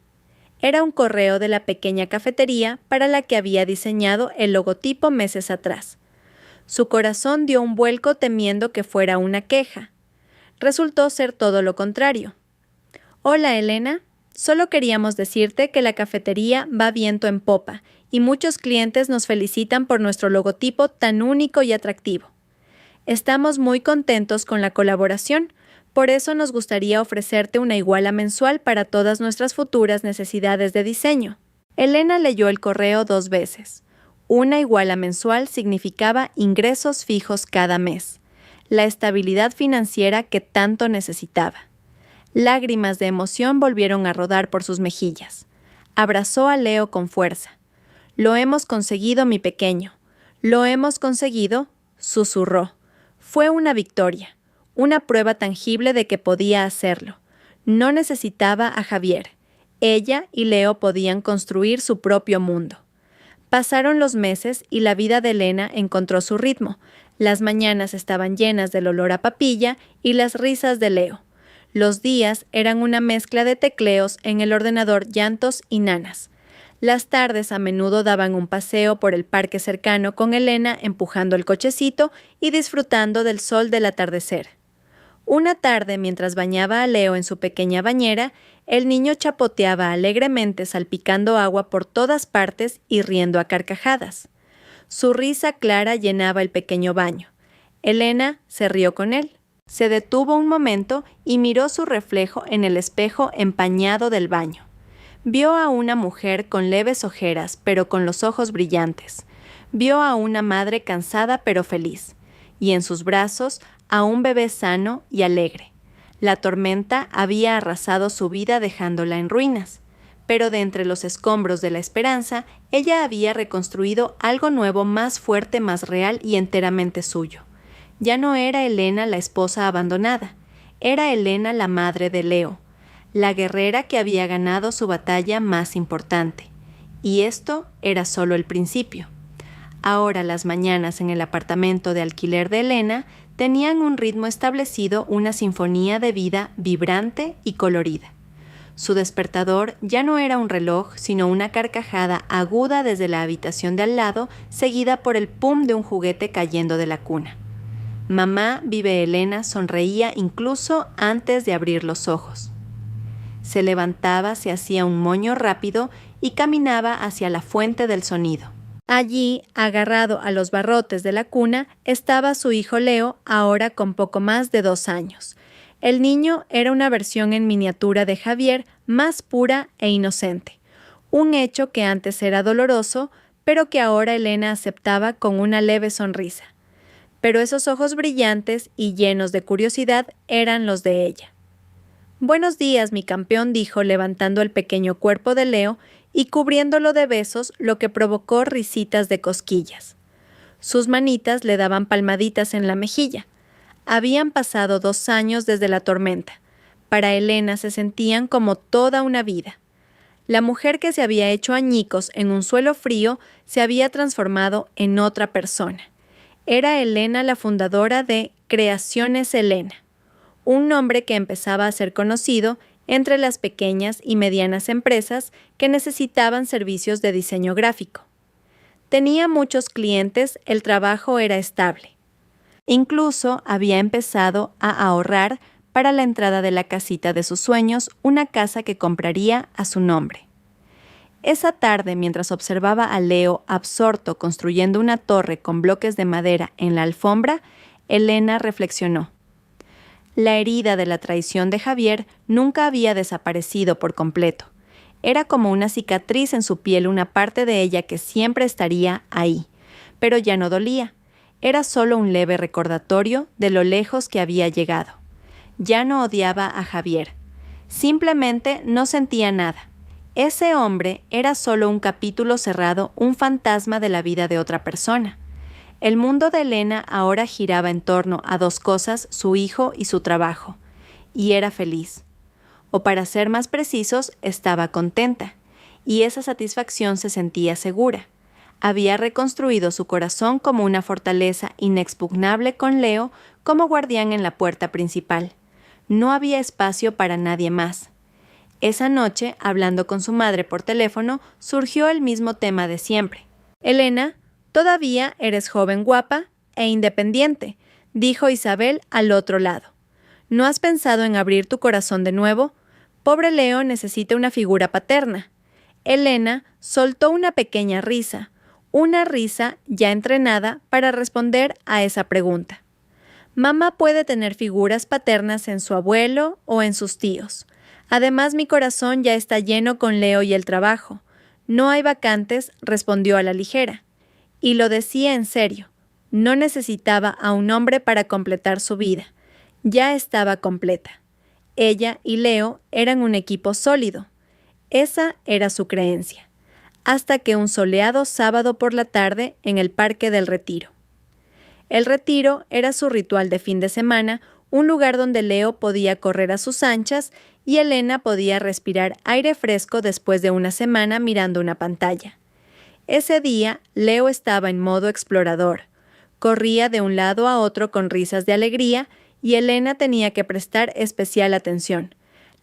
Era un correo de la pequeña cafetería para la que había diseñado el logotipo meses atrás. Su corazón dio un vuelco temiendo que fuera una queja. Resultó ser todo lo contrario. «Hola, Elena. Solo queríamos decirte que la cafetería va viento en popa y muchos clientes nos felicitan por nuestro logotipo tan único y atractivo. Estamos muy contentos con la colaboración, por eso nos gustaría ofrecerte una iguala mensual para todas nuestras futuras necesidades de diseño». Elena leyó el correo 2 veces. Una iguala mensual significaba ingresos fijos cada mes, la estabilidad financiera que tanto necesitaba. Lágrimas de emoción volvieron a rodar por sus mejillas. Abrazó a Leo con fuerza. «Lo hemos conseguido, mi pequeño. Lo hemos conseguido», susurró. Fue una victoria, una prueba tangible de que podía hacerlo. No necesitaba a Javier. Ella y Leo podían construir su propio mundo. Pasaron los meses y la vida de Elena encontró su ritmo. Las mañanas estaban llenas del olor a papilla y las risas de Leo. Los días eran una mezcla de tecleos en el ordenador, llantos y nanas. Las tardes a menudo daban un paseo por el parque cercano con Elena empujando el cochecito y disfrutando del sol del atardecer. Una tarde, mientras bañaba a Leo en su pequeña bañera, el niño chapoteaba alegremente salpicando agua por todas partes y riendo a carcajadas. Su risa clara llenaba el pequeño baño. Elena se rió con él. Se detuvo un momento y miró su reflejo en el espejo empañado del baño. Vio a una mujer con leves ojeras, pero con los ojos brillantes. Vio a una madre cansada pero feliz, y en sus brazos a un bebé sano y alegre. La tormenta había arrasado su vida dejándola en ruinas, pero de entre los escombros de la esperanza, ella había reconstruido algo nuevo, más fuerte, más real y enteramente suyo. Ya no era Elena la esposa abandonada, era Elena la madre de Leo, la guerrera que había ganado su batalla más importante. Y esto era solo el principio. Ahora las mañanas en el apartamento de alquiler de Elena tenían un ritmo establecido, una sinfonía de vida vibrante y colorida. Su despertador ya no era un reloj, sino una carcajada aguda desde la habitación de al lado, seguida por el pum de un juguete cayendo de la cuna. Mamá Vive Elena sonreía incluso antes de abrir los ojos. Se levantaba, se hacía un moño rápido y caminaba hacia la fuente del sonido. Allí, agarrado a los barrotes de la cuna, estaba su hijo Leo, ahora con poco más de 2 años. El niño era una versión en miniatura de Javier, más pura e inocente. Un hecho que antes era doloroso, pero que ahora Elena aceptaba con una leve sonrisa. Pero esos ojos brillantes y llenos de curiosidad eran los de ella. «Buenos días, mi campeón», dijo, levantando el pequeño cuerpo de Leo y cubriéndolo de besos, lo que provocó risitas de cosquillas. Sus manitas le daban palmaditas en la mejilla. Habían pasado 2 años desde la tormenta. Para Elena se sentían como toda una vida. La mujer que se había hecho añicos en un suelo frío se había transformado en otra persona. Era Elena la fundadora de Creaciones Elena, un nombre que empezaba a ser conocido entre las pequeñas y medianas empresas que necesitaban servicios de diseño gráfico. Tenía muchos clientes, el trabajo era estable. Incluso había empezado a ahorrar para la entrada de la casita de sus sueños, una casa que compraría a su nombre. Esa tarde, mientras observaba a Leo absorto construyendo una torre con bloques de madera en la alfombra, Elena reflexionó. La herida de la traición de Javier nunca había desaparecido por completo. Era como una cicatriz en su piel, una parte de ella que siempre estaría ahí, pero ya no dolía. Era solo un leve recordatorio de lo lejos que había llegado. Ya no odiaba a Javier. Simplemente no sentía nada. Ese hombre era solo un capítulo cerrado, un fantasma de la vida de otra persona. El mundo de Elena ahora giraba en torno a 2 cosas, su hijo y su trabajo. Y era feliz. O para ser más precisos, estaba contenta. Y esa satisfacción se sentía segura. Había reconstruido su corazón como una fortaleza inexpugnable con Leo como guardián en la puerta principal. No había espacio para nadie más. Esa noche, hablando con su madre por teléfono, surgió el mismo tema de siempre. «Elena, todavía eres joven, guapa e independiente», dijo Isabel al otro lado. «¿No has pensado en abrir tu corazón de nuevo? Pobre Leo necesita una figura paterna». Elena soltó una pequeña risa ya entrenada para responder a esa pregunta. Mamá puede tener figuras paternas en su abuelo o en sus tíos. Además, mi corazón ya está lleno con Leo y el trabajo. No hay vacantes, respondió a la ligera. Y lo decía en serio. No necesitaba a un hombre para completar su vida. Ya estaba completa. Ella y Leo eran un equipo sólido. Esa era su creencia. Hasta que un soleado sábado por la tarde en el Parque del Retiro. El retiro era su ritual de fin de semana, un lugar donde Leo podía correr a sus anchas y Elena podía respirar aire fresco después de una semana mirando una pantalla. Ese día, Leo estaba en modo explorador. Corría de un lado a otro con risas de alegría y Elena tenía que prestar especial atención.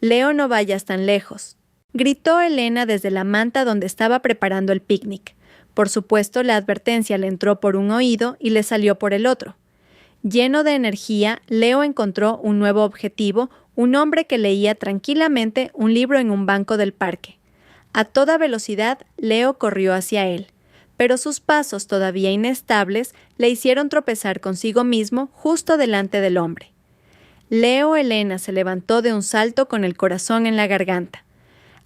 «Leo, no vayas tan lejos», gritó Elena desde la manta donde estaba preparando el picnic. Por supuesto, la advertencia le entró por un oído y le salió por el otro. Lleno de energía, Leo encontró un nuevo objetivo, un hombre que leía tranquilamente un libro en un banco del parque. A toda velocidad, Leo corrió hacia él, pero sus pasos todavía inestables le hicieron tropezar consigo mismo justo delante del hombre. Leo Elena se levantó de un salto con el corazón en la garganta.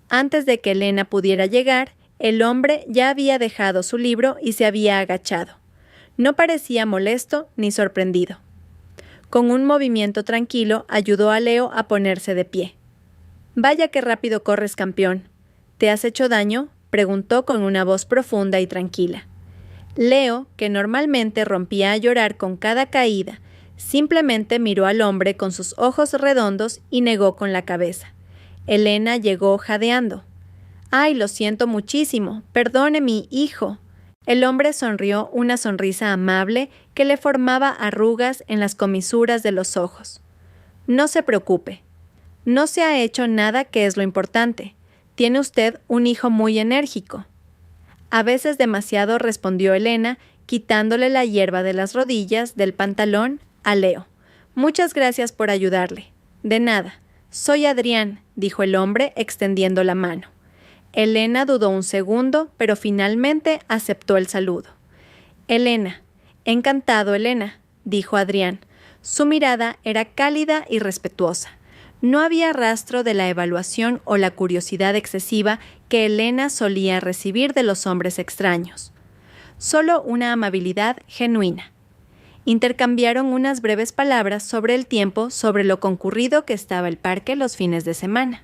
Antes de que Elena pudiera llegar, el hombre ya había dejado su libro y se había agachado. No parecía molesto ni sorprendido. Con un movimiento tranquilo ayudó a Leo a ponerse de pie. «Vaya qué rápido corres, campeón. ¿Te has hecho daño?», preguntó con una voz profunda y tranquila. Leo, que normalmente rompía a llorar con cada caída, simplemente miró al hombre con sus ojos redondos y negó con la cabeza. Elena llegó jadeando. «Ay, lo siento muchísimo. Perdone mi hijo». El hombre sonrió una sonrisa amable que le formaba arrugas en las comisuras de los ojos. «No se preocupe. No se ha hecho nada, que es lo importante. Tiene usted un hijo muy enérgico». «A veces demasiado», respondió Elena, quitándole la hierba de las rodillas del pantalón a Leo. «Muchas gracias por ayudarle». «De nada. Soy Adrián», dijo el hombre extendiendo la mano. Elena dudó un segundo, pero finalmente aceptó el saludo. «Elena». «Encantado, Elena», dijo Adrián. Su mirada era cálida y respetuosa. No había rastro de la evaluación o la curiosidad excesiva que Elena solía recibir de los hombres extraños. Solo una amabilidad genuina. Intercambiaron unas breves palabras sobre el tiempo, sobre lo concurrido que estaba el parque los fines de semana.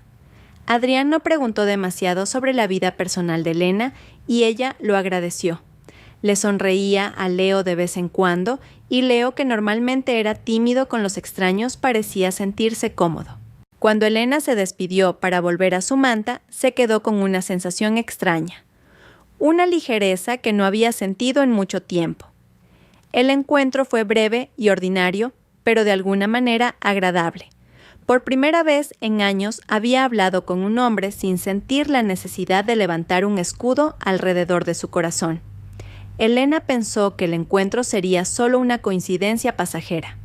Adrián no preguntó demasiado sobre la vida personal de Elena y ella lo agradeció. Le sonreía a Leo de vez en cuando y Leo, que normalmente era tímido con los extraños, parecía sentirse cómodo. Cuando Elena se despidió para volver a su manta, se quedó con una sensación extraña. Una ligereza que no había sentido en mucho tiempo. El encuentro fue breve y ordinario, pero de alguna manera agradable. Por primera vez en años había hablado con un hombre sin sentir la necesidad de levantar un escudo alrededor de su corazón. Elena pensó que el encuentro sería solo una coincidencia pasajera.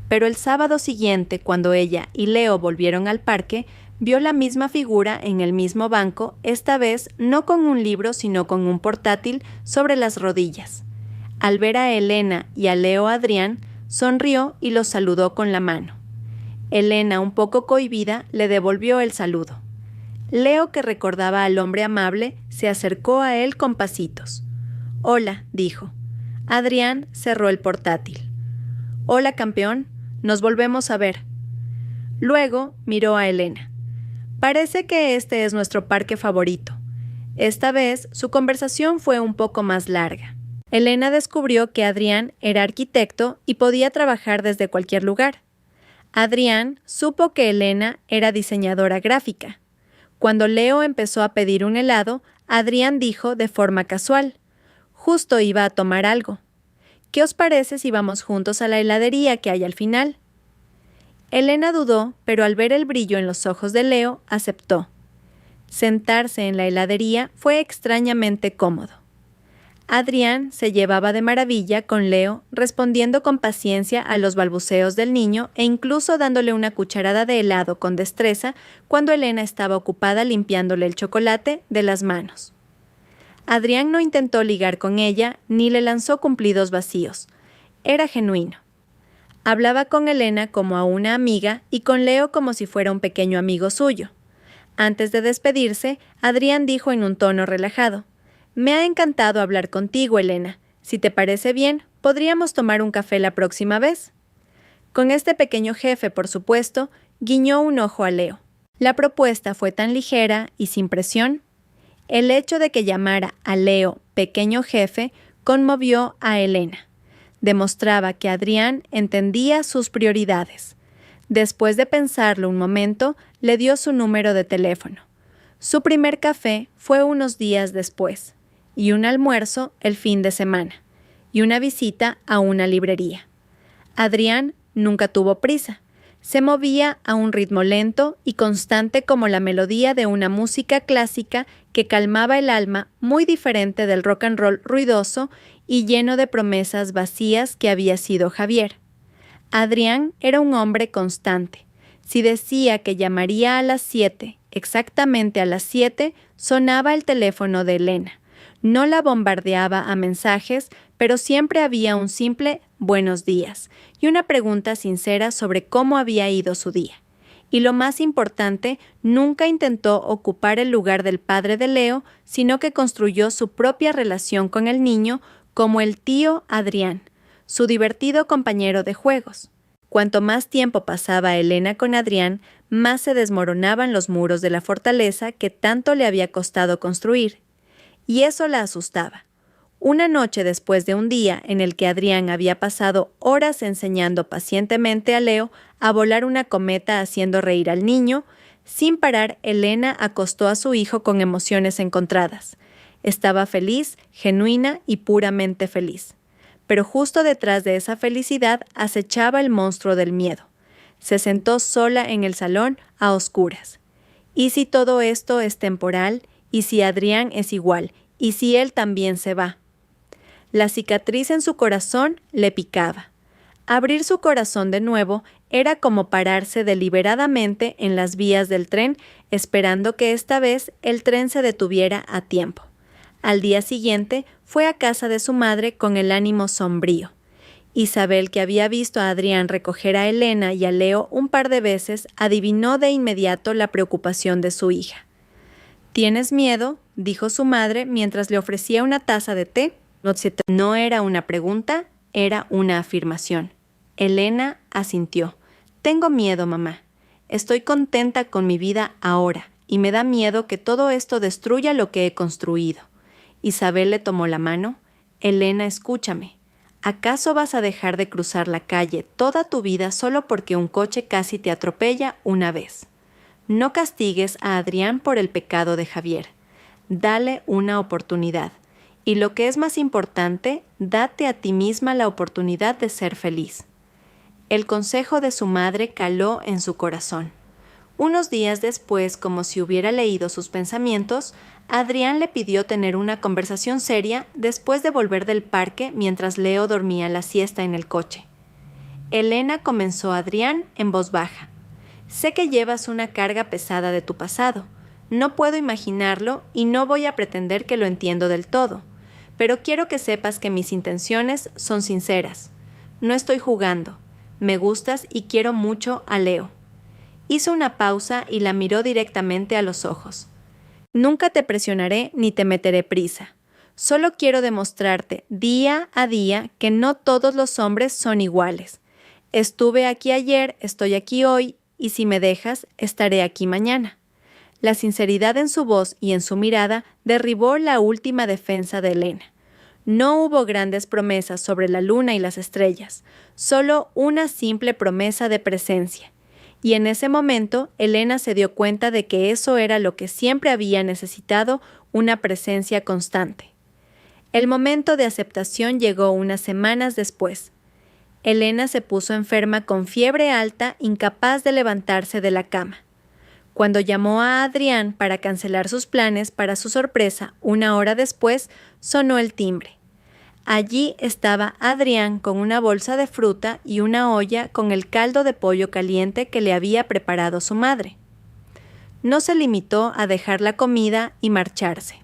Pero el sábado siguiente, cuando ella y Leo volvieron al parque, vio la misma figura en el mismo banco, esta vez no con un libro sino con un portátil sobre las rodillas. Al ver a Elena y a Leo Adrián, sonrió y los saludó con la mano. Elena, un poco cohibida, le devolvió el saludo. Leo, que recordaba al hombre amable, se acercó a él con pasitos. «Hola», dijo. Adrián cerró el portátil. «Hola, campeón. Nos volvemos a ver». Luego miró a Elena. «Parece que este es nuestro parque favorito». Esta vez su conversación fue un poco más larga. Elena descubrió que Adrián era arquitecto y podía trabajar desde cualquier lugar. Adrián supo que Elena era diseñadora gráfica. Cuando Leo empezó a pedir un helado, Adrián dijo de forma casual: «Justo iba a tomar algo. ¿Qué os parece si vamos juntos a la heladería que hay al final?». Elena dudó, pero al ver el brillo en los ojos de Leo, aceptó. Sentarse en la heladería fue extrañamente cómodo. Adrián se llevaba de maravilla con Leo, respondiendo con paciencia a los balbuceos del niño e incluso dándole una cucharada de helado con destreza cuando Elena estaba ocupada limpiándole el chocolate de las manos. Adrián no intentó ligar con ella ni le lanzó cumplidos vacíos. Era genuino. Hablaba con Elena como a una amiga y con Leo como si fuera un pequeño amigo suyo. Antes de despedirse, Adrián dijo en un tono relajado: «Me ha encantado hablar contigo, Elena. Si te parece bien, ¿podríamos tomar un café la próxima vez?». Con este pequeño jefe, por supuesto, guiñó un ojo a Leo. La propuesta fue tan ligera y sin presión. El hecho de que llamara a Leo pequeño jefe conmovió a Elena. Demostraba que Adrián entendía sus prioridades. Después de pensarlo un momento, le dio su número de teléfono. Su primer café fue unos días después, y un almuerzo el fin de semana, y una visita a una librería. Adrián nunca tuvo prisa. Se movía a un ritmo lento y constante como la melodía de una música clásica que calmaba el alma, muy diferente del rock and roll ruidoso y lleno de promesas vacías que había sido Javier. Adrián era un hombre constante. Si decía que llamaría a las 7, exactamente a las 7, sonaba el teléfono de Elena. No la bombardeaba a mensajes, pero siempre había un simple buenos días y una pregunta sincera sobre cómo había ido su día. Y lo más importante, nunca intentó ocupar el lugar del padre de Leo, sino que construyó su propia relación con el niño como el tío Adrián, su divertido compañero de juegos. Cuanto más tiempo pasaba Elena con Adrián, más se desmoronaban los muros de la fortaleza que tanto le había costado construir. Y eso la asustaba. Una noche después de un día en el que Adrián había pasado horas enseñando pacientemente a Leo a volar una cometa haciendo reír al niño, sin parar, Elena acostó a su hijo con emociones encontradas. Estaba feliz, genuina y puramente feliz. Pero justo detrás de esa felicidad acechaba el monstruo del miedo. Se sentó sola en el salón a oscuras. ¿Y si todo esto es temporal? ¿Y si Adrián es igual? ¿Y si él también se va? La cicatriz en su corazón le picaba. Abrir su corazón de nuevo era como pararse deliberadamente en las vías del tren, esperando que esta vez el tren se detuviera a tiempo. Al día siguiente fue a casa de su madre con el ánimo sombrío. Isabel, que había visto a Adrián recoger a Elena y a Leo un par de veces, adivinó de inmediato la preocupación de su hija. ¿Tienes miedo?, dijo su madre mientras le ofrecía una taza de té. No era una pregunta, era una afirmación. Elena asintió. Tengo miedo, mamá. Estoy contenta con mi vida ahora y me da miedo que todo esto destruya lo que he construido. Isabel le tomó la mano. Elena, escúchame. ¿Acaso vas a dejar de cruzar la calle toda tu vida solo porque un coche casi te atropella una vez? No castigues a Adrián por el pecado de Javier. Dale una oportunidad. Y lo que es más importante, date a ti misma la oportunidad de ser feliz. El consejo de su madre caló en su corazón. Unos días después, como si hubiera leído sus pensamientos, Adrián le pidió tener una conversación seria después de volver del parque mientras Leo dormía la siesta en el coche. Elena comenzó a Adrián en voz baja. Sé que llevas una carga pesada de tu pasado. No puedo imaginarlo y no voy a pretender que lo entiendo del todo. Pero quiero que sepas que mis intenciones son sinceras. No estoy jugando. Me gustas y quiero mucho a Leo. Hizo una pausa y la miró directamente a los ojos. Nunca te presionaré ni te meteré prisa. Solo quiero demostrarte día a día que no todos los hombres son iguales. Estuve aquí ayer, estoy aquí hoy, y si me dejas, estaré aquí mañana. La sinceridad en su voz y en su mirada derribó la última defensa de Elena. No hubo grandes promesas sobre la luna y las estrellas, solo una simple promesa de presencia. Y en ese momento, Elena se dio cuenta de que eso era lo que siempre había necesitado, una presencia constante. El momento de aceptación llegó unas semanas después. Elena se puso enferma con fiebre alta, incapaz de levantarse de la cama. Cuando llamó a Adrián para cancelar sus planes, para su sorpresa, una hora después, sonó el timbre. Allí estaba Adrián con una bolsa de fruta y una olla con el caldo de pollo caliente que le había preparado su madre. No se limitó a dejar la comida y marcharse.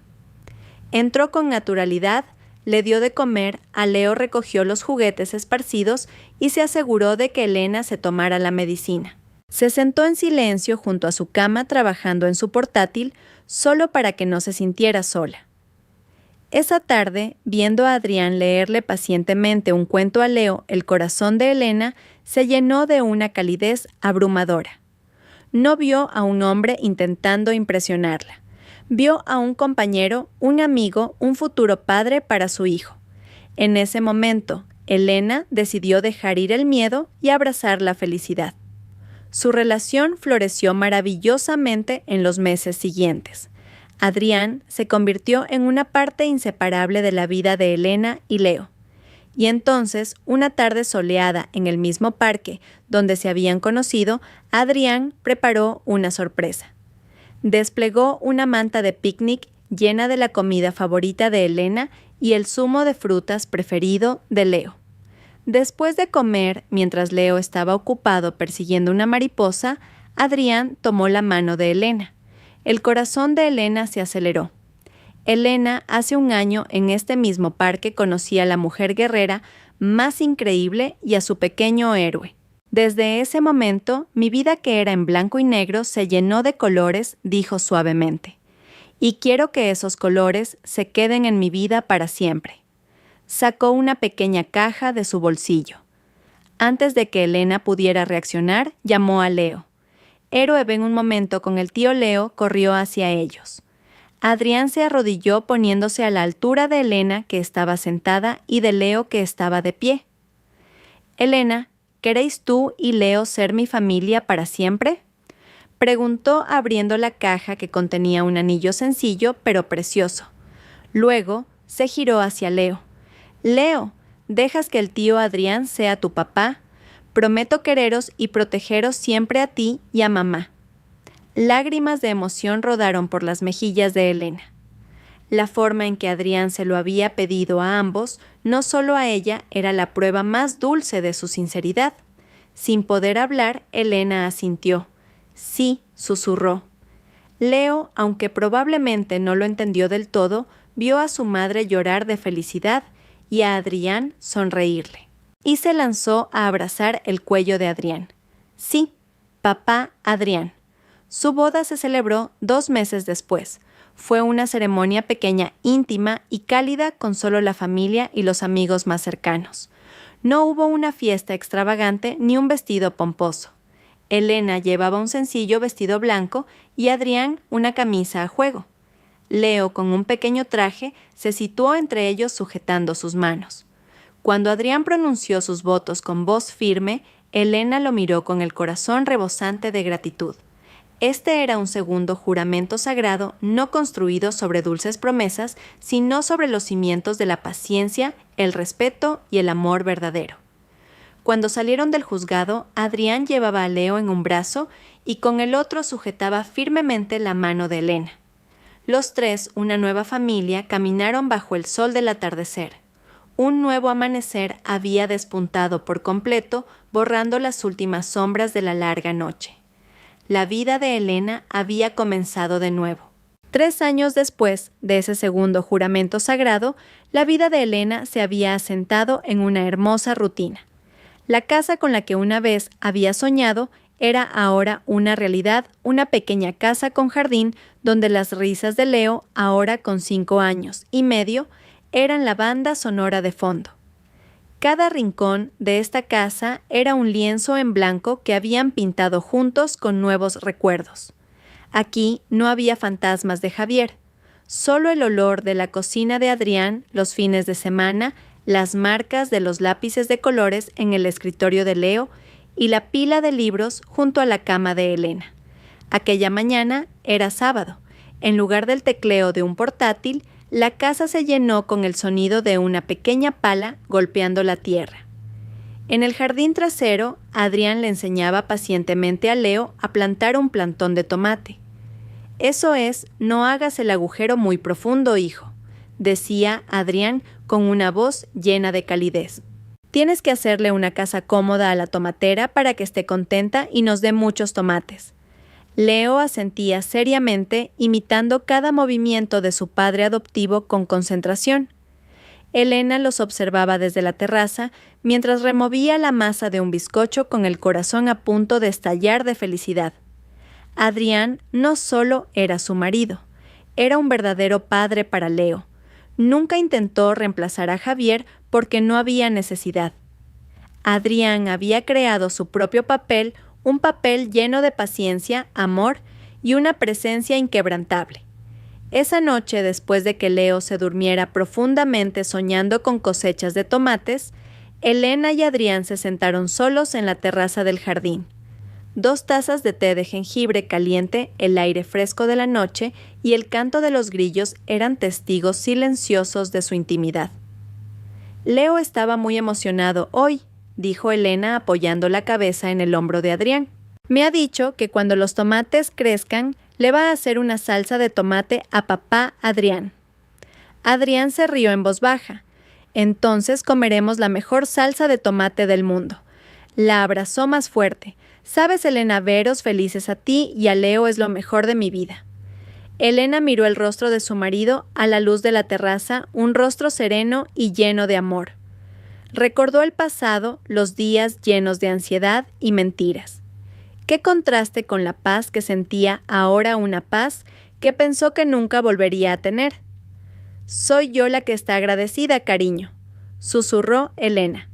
Entró con naturalidad, le dio de comer, a Leo recogió los juguetes esparcidos y se aseguró de que Elena se tomara la medicina. Se sentó en silencio junto a su cama trabajando en su portátil, solo para que no se sintiera sola. Esa tarde, viendo a Adrián leerle pacientemente un cuento a Leo, el corazón de Elena se llenó de una calidez abrumadora. No vio a un hombre intentando impresionarla. Vio a un compañero, un amigo, un futuro padre para su hijo. En ese momento, Elena decidió dejar ir el miedo y abrazar la felicidad. Su relación floreció maravillosamente en los meses siguientes. Adrián se convirtió en una parte inseparable de la vida de Elena y Leo. Y entonces, una tarde soleada en el mismo parque donde se habían conocido, Adrián preparó una sorpresa. Desplegó una manta de picnic llena de la comida favorita de Elena y el zumo de frutas preferido de Leo. Después de comer, mientras Leo estaba ocupado persiguiendo una mariposa, Adrián tomó la mano de Elena. El corazón de Elena se aceleró. Elena hace un año en este mismo parque conocía a la mujer guerrera más increíble y a su pequeño héroe. Desde ese momento, mi vida que era en blanco y negro se llenó de colores, dijo suavemente. Y quiero que esos colores se queden en mi vida para siempre. Sacó una pequeña caja de su bolsillo. Antes de que Elena pudiera reaccionar, llamó a Leo. Héroe en un momento con el tío Leo corrió hacia ellos. Adrián se arrodilló poniéndose a la altura de Elena, que estaba sentada, y de Leo, que estaba de pie. Elena, ¿queréis tú y Leo ser mi familia para siempre? Preguntó abriendo la caja que contenía un anillo sencillo pero precioso. Luego se giró hacia Leo. Leo, ¿dejas que el tío Adrián sea tu papá? Prometo quereros y protegeros siempre a ti y a mamá. Lágrimas de emoción rodaron por las mejillas de Elena. La forma en que Adrián se lo había pedido a ambos, no solo a ella, era la prueba más dulce de su sinceridad. Sin poder hablar, Elena asintió. Sí, susurró. Leo, aunque probablemente no lo entendió del todo, vio a su madre llorar de felicidad y a Adrián sonreírle. Y se lanzó a abrazar el cuello de Adrián. Sí, papá Adrián. Su boda se celebró 2 meses después. Fue una ceremonia pequeña, íntima y cálida con solo la familia y los amigos más cercanos. No hubo una fiesta extravagante ni un vestido pomposo. Elena llevaba un sencillo vestido blanco y Adrián una camisa a juego. Leo, con un pequeño traje, se situó entre ellos sujetando sus manos. Cuando Adrián pronunció sus votos con voz firme, Elena lo miró con el corazón rebosante de gratitud. Este era un segundo juramento sagrado no construido sobre dulces promesas, sino sobre los cimientos de la paciencia, el respeto y el amor verdadero. Cuando salieron del juzgado, Adrián llevaba a Leo en un brazo y con el otro sujetaba firmemente la mano de Elena. Los tres, una nueva familia, caminaron bajo el sol del atardecer. Un nuevo amanecer había despuntado por completo, borrando las últimas sombras de la larga noche. La vida de Elena había comenzado de nuevo. 3 años después de ese segundo juramento sagrado, la vida de Elena se había asentado en una hermosa rutina. La casa con la que una vez había soñado era ahora una realidad, una pequeña casa con jardín donde las risas de Leo, ahora con 5 años y medio, eran la banda sonora de fondo. Cada rincón de esta casa era un lienzo en blanco que habían pintado juntos con nuevos recuerdos. Aquí no había fantasmas de Javier, solo el olor de la cocina de Adrián los fines de semana, las marcas de los lápices de colores en el escritorio de Leo y la pila de libros junto a la cama de Elena. Aquella mañana era sábado. En lugar del tecleo de un portátil, la casa se llenó con el sonido de una pequeña pala golpeando la tierra. En el jardín trasero, Adrián le enseñaba pacientemente a Leo a plantar un plantón de tomate. «Eso es, no hagas el agujero muy profundo, hijo», decía Adrián con una voz llena de calidez. «Tienes que hacerle una casa cómoda a la tomatera para que esté contenta y nos dé muchos tomates». Leo asentía seriamente, imitando cada movimiento de su padre adoptivo con concentración. Elena los observaba desde la terraza mientras removía la masa de un bizcocho con el corazón a punto de estallar de felicidad. Adrián no solo era su marido, era un verdadero padre para Leo. Nunca intentó reemplazar a Javier porque no había necesidad. Adrián había creado su propio papel, un papel lleno de paciencia, amor y una presencia inquebrantable. Esa noche, después de que Leo se durmiera profundamente soñando con cosechas de tomates, Elena y Adrián se sentaron solos en la terraza del jardín. 2 tazas de té de jengibre caliente, el aire fresco de la noche y el canto de los grillos eran testigos silenciosos de su intimidad. Leo estaba muy emocionado hoy, dijo Elena apoyando la cabeza en el hombro de Adrián. Me ha dicho que cuando los tomates crezcan, le va a hacer una salsa de tomate a papá Adrián. Adrián se rió en voz baja. Entonces comeremos la mejor salsa de tomate del mundo. La abrazó más fuerte. Sabes, Elena, veros felices a ti y a Leo es lo mejor de mi vida. Elena miró el rostro de su marido a la luz de la terraza, un rostro sereno y lleno de amor. Recordó el pasado, los días llenos de ansiedad y mentiras. Qué contraste con la paz que sentía ahora, una paz que pensó que nunca volvería a tener. «Soy yo la que está agradecida, cariño», susurró Elena.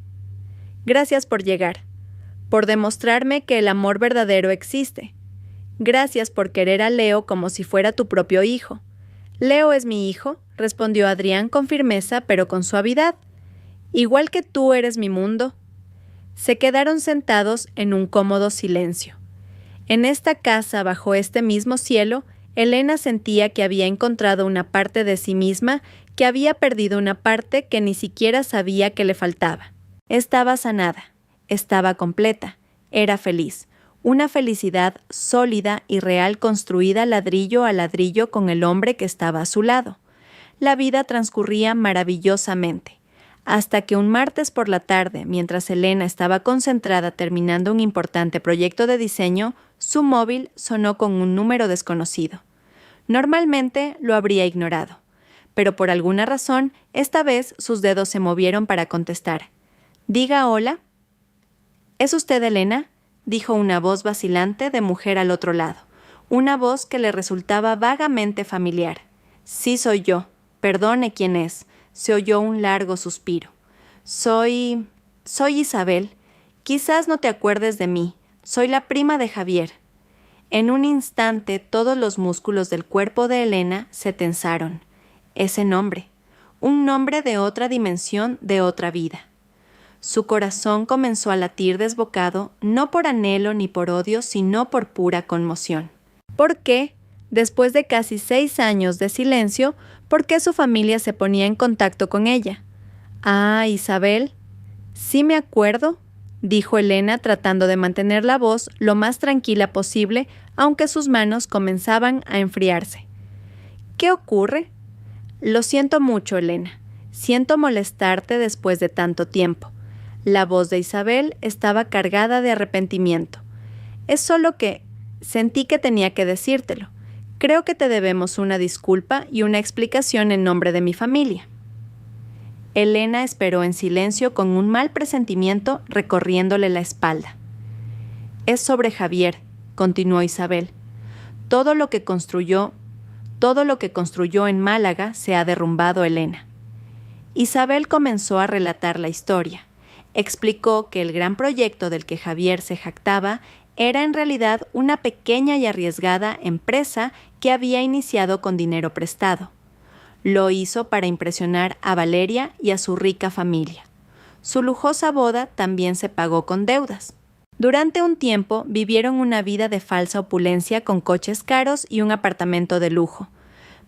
«Gracias por llegar, por demostrarme que el amor verdadero existe. Gracias por querer a Leo como si fuera tu propio hijo». «Leo es mi hijo», respondió Adrián con firmeza pero con suavidad. «Igual que tú eres mi mundo». Se quedaron sentados en un cómodo silencio. En esta casa, bajo este mismo cielo, Elena sentía que había encontrado una parte de sí misma, que había perdido una parte que ni siquiera sabía que le faltaba. Estaba sanada, estaba completa, era feliz, una felicidad sólida y real construida ladrillo a ladrillo con el hombre que estaba a su lado. La vida transcurría maravillosamente, hasta que un martes por la tarde, mientras Elena estaba concentrada terminando un importante proyecto de diseño, su móvil sonó con un número desconocido. Normalmente lo habría ignorado, pero por alguna razón, esta vez sus dedos se movieron para contestar. «Diga hola». «¿Es usted Elena?», dijo una voz vacilante de mujer al otro lado, una voz que le resultaba vagamente familiar. «Sí, soy yo. Perdone, ¿quién es?», se oyó un largo suspiro. Soy Isabel. Quizás no te acuerdes de mí. Soy la prima de Javier». En un instante todos los músculos del cuerpo de Elena se tensaron. Ese nombre, un nombre de otra dimensión, de otra vida. Su corazón comenzó a latir desbocado, no por anhelo ni por odio, sino por pura conmoción. ¿Por qué, después de casi 6 años de silencio, por qué su familia se ponía en contacto con ella? «Ah, Isabel». «Sí me acuerdo», dijo Elena tratando de mantener la voz lo más tranquila posible, aunque sus manos comenzaban a enfriarse. «¿Qué ocurre?» «Lo siento mucho, Elena. Siento molestarte después de tanto tiempo». La voz de Isabel estaba cargada de arrepentimiento. «Es solo que sentí que tenía que decírtelo. Creo que te debemos una disculpa y una explicación en nombre de mi familia». Elena esperó en silencio con un mal presentimiento recorriéndole la espalda. «Es sobre Javier», continuó Isabel. Todo lo que construyó en Málaga se ha derrumbado, Elena». Isabel comenzó a relatar la historia. Explicó que el gran proyecto del que Javier se jactaba era en realidad una pequeña y arriesgada empresa que había iniciado con dinero prestado. Lo hizo para impresionar a Valeria y a su rica familia. Su lujosa boda también se pagó con deudas. Durante un tiempo vivieron una vida de falsa opulencia con coches caros y un apartamento de lujo.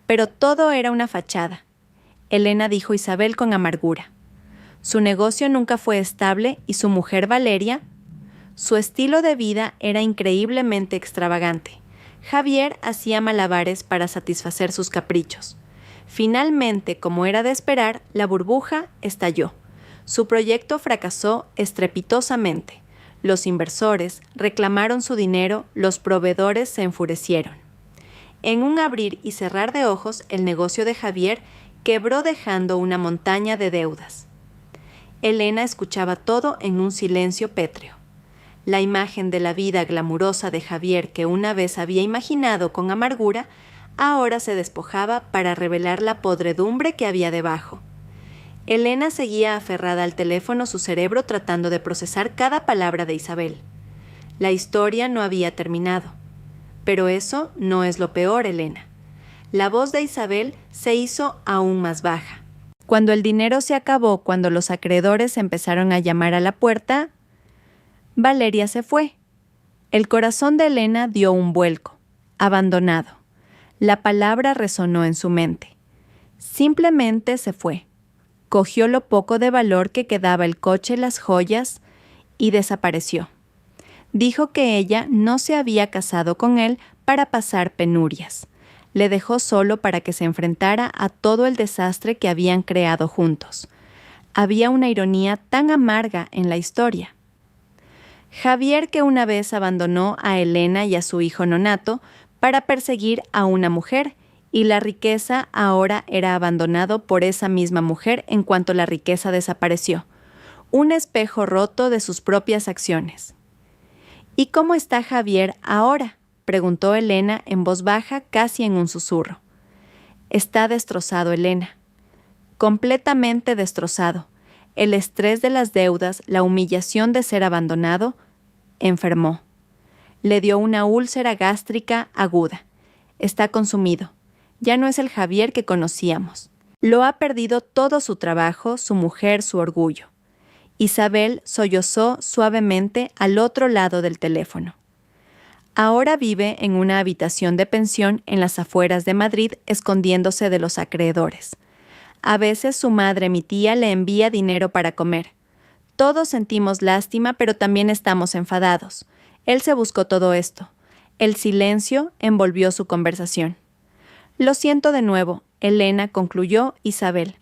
Pero todo era una fachada. Elena dijo Isabel con amargura. Su negocio nunca fue estable y su mujer Valeria, su estilo de vida era increíblemente extravagante. Javier hacía malabares para satisfacer sus caprichos. Finalmente, como era de esperar, la burbuja estalló. Su proyecto fracasó estrepitosamente. Los inversores reclamaron su dinero, los proveedores se enfurecieron. En un abrir y cerrar de ojos, el negocio de Javier quebró dejando una montaña de deudas. Elena escuchaba todo en un silencio pétreo. La imagen de la vida glamurosa de Javier que una vez había imaginado con amargura, ahora se despojaba para revelar la podredumbre que había debajo. Elena seguía aferrada al teléfono, su cerebro tratando de procesar cada palabra de Isabel. La historia no había terminado. Pero eso no es lo peor, Elena. La voz de Isabel se hizo aún más baja. Cuando el dinero se acabó, cuando los acreedores empezaron a llamar a la puerta, Valeria se fue. El corazón de Elena dio un vuelco. Abandonado. La palabra resonó en su mente. Simplemente se fue. Cogió lo poco de valor que quedaba, el coche, las joyas, y desapareció. Dijo que ella no se había casado con él para pasar penurias. Le dejó solo para que se enfrentara a todo el desastre que habían creado juntos. Había una ironía tan amarga en la historia. Javier, que una vez abandonó a Elena y a su hijo Nonato para perseguir a una mujer, y la riqueza ahora era abandonado por esa misma mujer en cuanto la riqueza desapareció. un espejo roto de sus propias acciones. ¿Y cómo está Javier ahora?, preguntó Elena en voz baja, casi en un susurro. Está destrozado, Elena. Completamente destrozado. El estrés de las deudas, la humillación de ser abandonado, enfermó. Le dio una úlcera gástrica aguda. Está consumido. Ya no es el Javier que conocíamos. Lo ha perdido todo su trabajo, su mujer, su orgullo. Isabel sollozó suavemente al otro lado del teléfono. Ahora vive en una habitación de pensión en las afueras de Madrid, escondiéndose de los acreedores. A veces su madre, mi tía, le envía dinero para comer. Todos sentimos lástima, pero también estamos enfadados. Él se buscó todo esto. El silencio envolvió su conversación. Lo siento de nuevo, Elena, concluyó Isabel.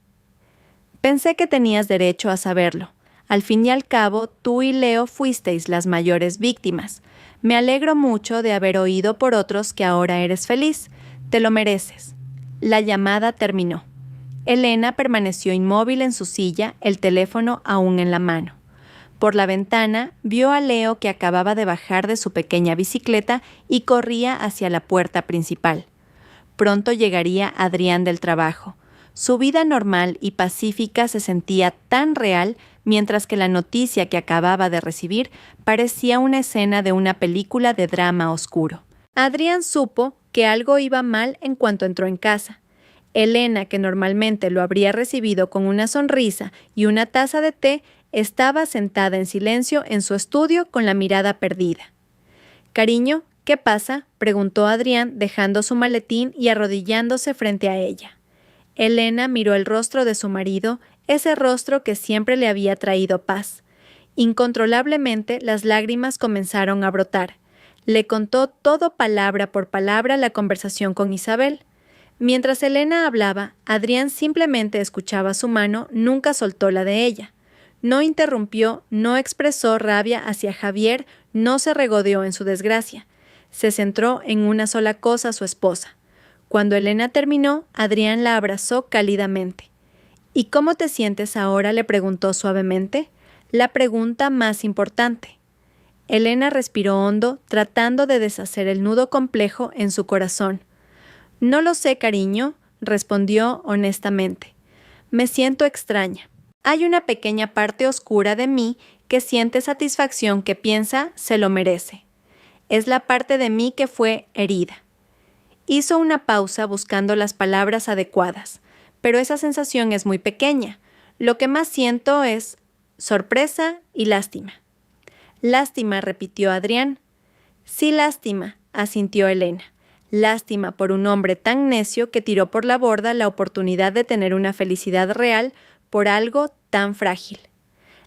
Pensé que tenías derecho a saberlo. Al fin y al cabo, tú y Leo fuisteis las mayores víctimas. Me alegro mucho de haber oído por otros que ahora eres feliz. Te lo mereces. La llamada terminó. Elena permaneció inmóvil en su silla, el teléfono aún en la mano. Por la ventana vio a Leo, que acababa de bajar de su pequeña bicicleta y corría hacia la puerta principal. Pronto llegaría Adrián del trabajo. Su vida normal y pacífica se sentía tan real, mientras que la noticia que acababa de recibir parecía una escena de una película de drama oscuro. Adrián supo que algo iba mal en cuanto entró en casa. Elena, que normalmente lo habría recibido con una sonrisa y una taza de té, estaba sentada en silencio en su estudio con la mirada perdida. «Cariño, ¿qué pasa?», preguntó Adrián, dejando su maletín y arrodillándose frente a ella. Elena miró el rostro de su marido, ese rostro que siempre le había traído paz. Incontrolablemente las lágrimas comenzaron a brotar. Le contó todo palabra por palabra la conversación con Isabel. Mientras Elena hablaba, Adrián simplemente escuchaba su mano, nunca soltó la de ella. No interrumpió, no expresó rabia hacia Javier, no se regodeó en su desgracia. Se centró en una sola cosa, su esposa. Cuando Elena terminó, Adrián la abrazó cálidamente. «¿Y cómo te sientes ahora?», le preguntó suavemente. La pregunta más importante. Elena respiró hondo, tratando de deshacer el nudo complejo en su corazón. «No lo sé, cariño», respondió honestamente. «Me siento extraña. Hay una pequeña parte oscura de mí que siente satisfacción, que piensa se lo merece. Es la parte de mí que fue herida». Hizo una pausa buscando las palabras adecuadas, pero esa sensación es muy pequeña. Lo que más siento es sorpresa y lástima. «Lástima», repitió Adrián. «Sí, lástima», asintió Elena. Lástima por un hombre tan necio que tiró por la borda la oportunidad de tener una felicidad real por algo tan frágil.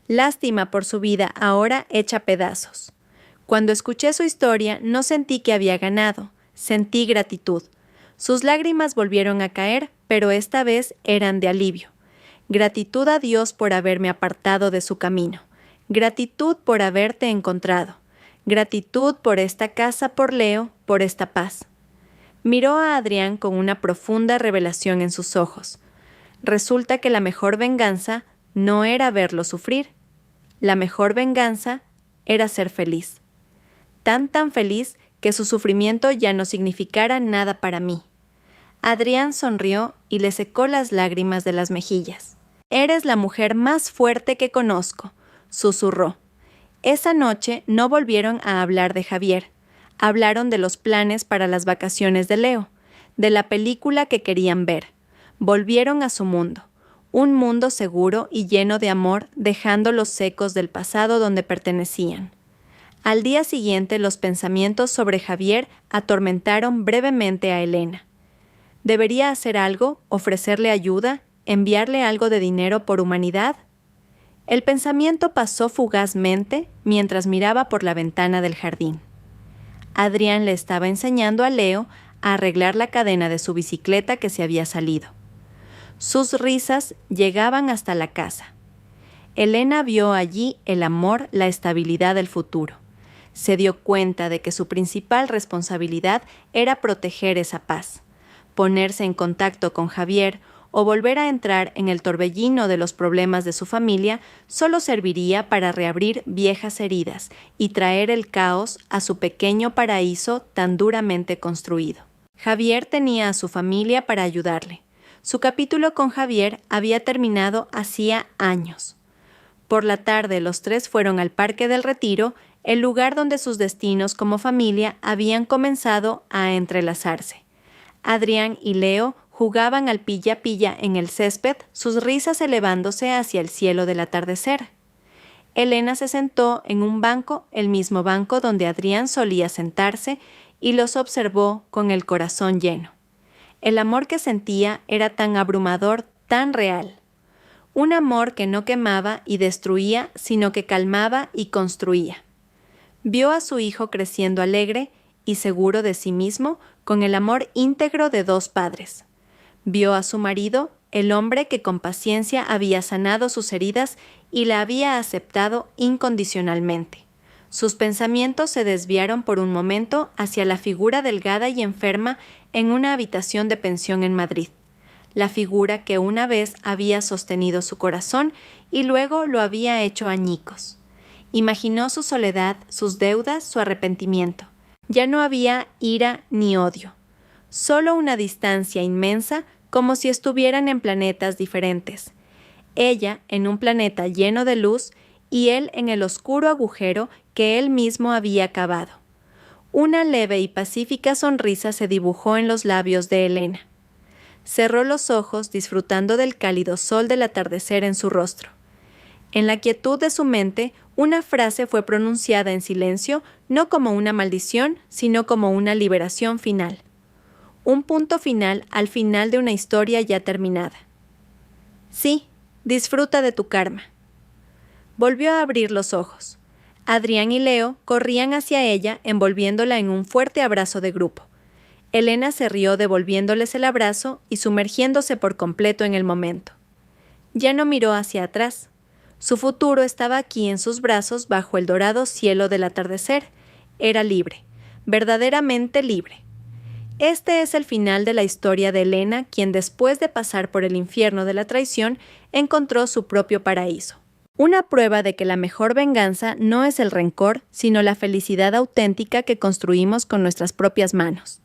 Lástima por su vida ahora hecha pedazos. Cuando escuché su historia no sentí que había ganado, sentí gratitud. Sus lágrimas volvieron a caer, pero esta vez eran de alivio. Gratitud a Dios por haberme apartado de su camino. Gratitud por haberte encontrado. Gratitud por esta casa, por Leo, por esta paz. Miró a Adrián con una profunda revelación en sus ojos. Resulta que la mejor venganza no era verlo sufrir. La mejor venganza era ser feliz. Tan feliz que su sufrimiento ya no significara nada para mí. Adrián sonrió y le secó las lágrimas de las mejillas. «Eres la mujer más fuerte que conozco», susurró. Esa noche no volvieron a hablar de Javier. Hablaron de los planes para las vacaciones de Leo, de la película que querían ver. Volvieron a su mundo, un mundo seguro y lleno de amor, dejando los ecos del pasado donde pertenecían. Al día siguiente, los pensamientos sobre Javier atormentaron brevemente a Elena. ¿Debería hacer algo, ofrecerle ayuda, enviarle algo de dinero por humanidad? El pensamiento pasó fugazmente mientras miraba por la ventana del jardín. Adrián le estaba enseñando a Leo a arreglar la cadena de su bicicleta que se había salido. Sus risas llegaban hasta la casa. Elena vio allí el amor, la estabilidad del futuro. Se dio cuenta de que su principal responsabilidad era proteger esa paz, ponerse en contacto con Javier, o volver a entrar en el torbellino de los problemas de su familia solo serviría para reabrir viejas heridas y traer el caos a su pequeño paraíso tan duramente construido. Javier tenía a su familia para ayudarle. Su capítulo con Javier había terminado hacía años. Por la tarde los tres fueron al Parque del Retiro, el lugar donde sus destinos como familia habían comenzado a entrelazarse. Adrián y Leo jugaban al pilla-pilla en el césped, sus risas elevándose hacia el cielo del atardecer. Elena se sentó en un banco, el mismo banco donde Adrián solía sentarse, y los observó con el corazón lleno. El amor que sentía era tan abrumador, tan real. Un amor que no quemaba y destruía, sino que calmaba y construía. Vio a su hijo creciendo alegre y seguro de sí mismo, con el amor íntegro de dos padres. Vio a su marido, el hombre que con paciencia había sanado sus heridas y la había aceptado incondicionalmente. Sus pensamientos se desviaron por un momento hacia la figura delgada y enferma en una habitación de pensión en Madrid. La figura que una vez había sostenido su corazón y luego lo había hecho añicos. Imaginó su soledad, sus deudas, su arrepentimiento. Ya no había ira ni odio, solo una distancia inmensa, como si estuvieran en planetas diferentes. Ella en un planeta lleno de luz y él en el oscuro agujero que él mismo había cavado. Una leve y pacífica sonrisa se dibujó en los labios de Elena. Cerró los ojos disfrutando del cálido sol del atardecer en su rostro. En la quietud de su mente, una frase fue pronunciada en silencio, no como una maldición, sino como una liberación final. Un punto final al final de una historia ya terminada. Sí, disfruta de tu karma. Volvió a abrir los ojos. Adrián y Leo corrían hacia ella, envolviéndola en un fuerte abrazo de grupo. Elena se rió devolviéndoles el abrazo y sumergiéndose por completo en el momento. Ya no miró hacia atrás. Su futuro estaba aquí en sus brazos bajo el dorado cielo del atardecer. Era libre, verdaderamente libre. Este es el final de la historia de Elena, quien después de pasar por el infierno de la traición, encontró su propio paraíso. Una prueba de que la mejor venganza no es el rencor, sino la felicidad auténtica que construimos con nuestras propias manos.